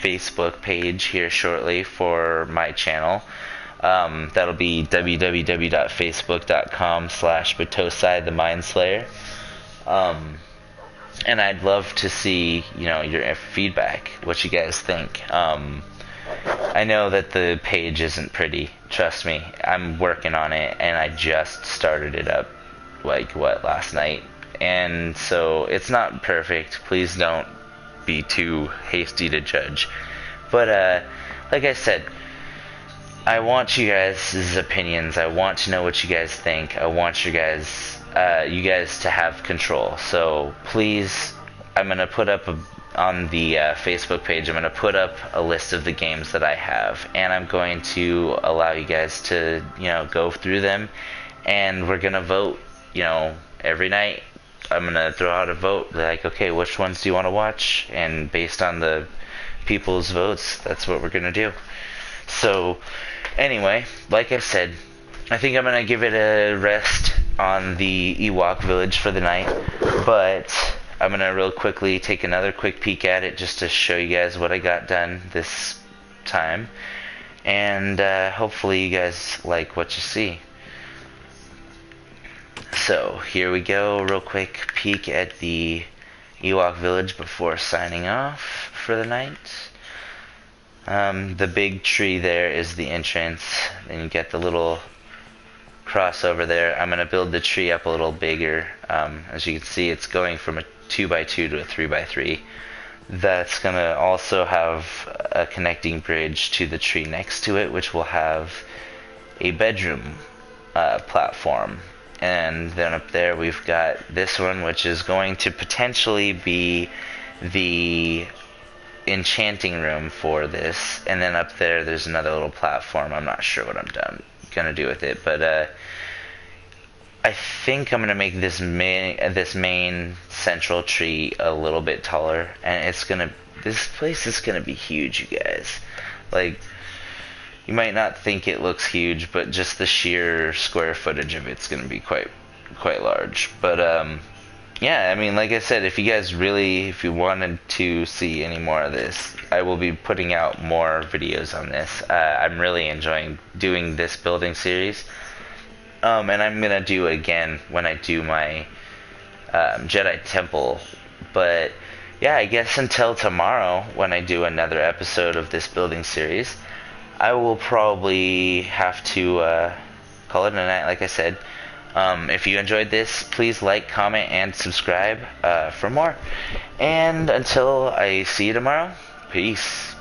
Facebook page here shortly for my channel. That'll be www.facebook.com/Batosai the Mindslayer. And I'd love to see, your feedback, what you guys think. I know that the page isn't pretty. Trust me, I'm working on it, and I just started it up, last night. And so it's not perfect. Please don't be too hasty to judge. But, like I said, I want you guys' opinions. I want to know what you guys think. I want you guys to have control. So please, I'm going to put up on the Facebook page, I'm going to put up a list of the games that I have, and I'm going to allow you guys to, go through them, and we're going to vote, every night. I'm going to throw out a vote, like, okay, which ones do you want to watch? And based on the people's votes, that's what we're going to do. So, anyway, like I said, I think I'm going to give it a rest on the Ewok village for the night, but I'm going to real quickly take another quick peek at it just to show you guys what I got done this time, and hopefully you guys like what you see. So here we go, real quick peek at the Ewok village before signing off for the night. The big tree there is the entrance, then you get the little crossover there. I'm going to build the tree up a little bigger. As you can see, it's going from a 2x2 to a 3x3. That's going to also have a connecting bridge to the tree next to it, which will have a bedroom platform. And then up there we've got this one, which is going to potentially be the enchanting room for this. And then up there's another little platform. I'm not sure what I'm going to do with it, but I think I'm going to make this main central tree a little bit taller, and this place is going to be huge, you guys. Like, you might not think it looks huge, but just the sheer square footage of it's going to be quite large. But yeah, I mean, like I said, if you wanted to see any more of this, I will be putting out more videos on this. I'm really enjoying doing this building series. And I'm going to do it again when I do my Jedi Temple. But yeah, I guess until tomorrow when I do another episode of this building series, I will probably have to call it a night, like I said. If you enjoyed this, please like, comment, and subscribe for more. And until I see you tomorrow, peace.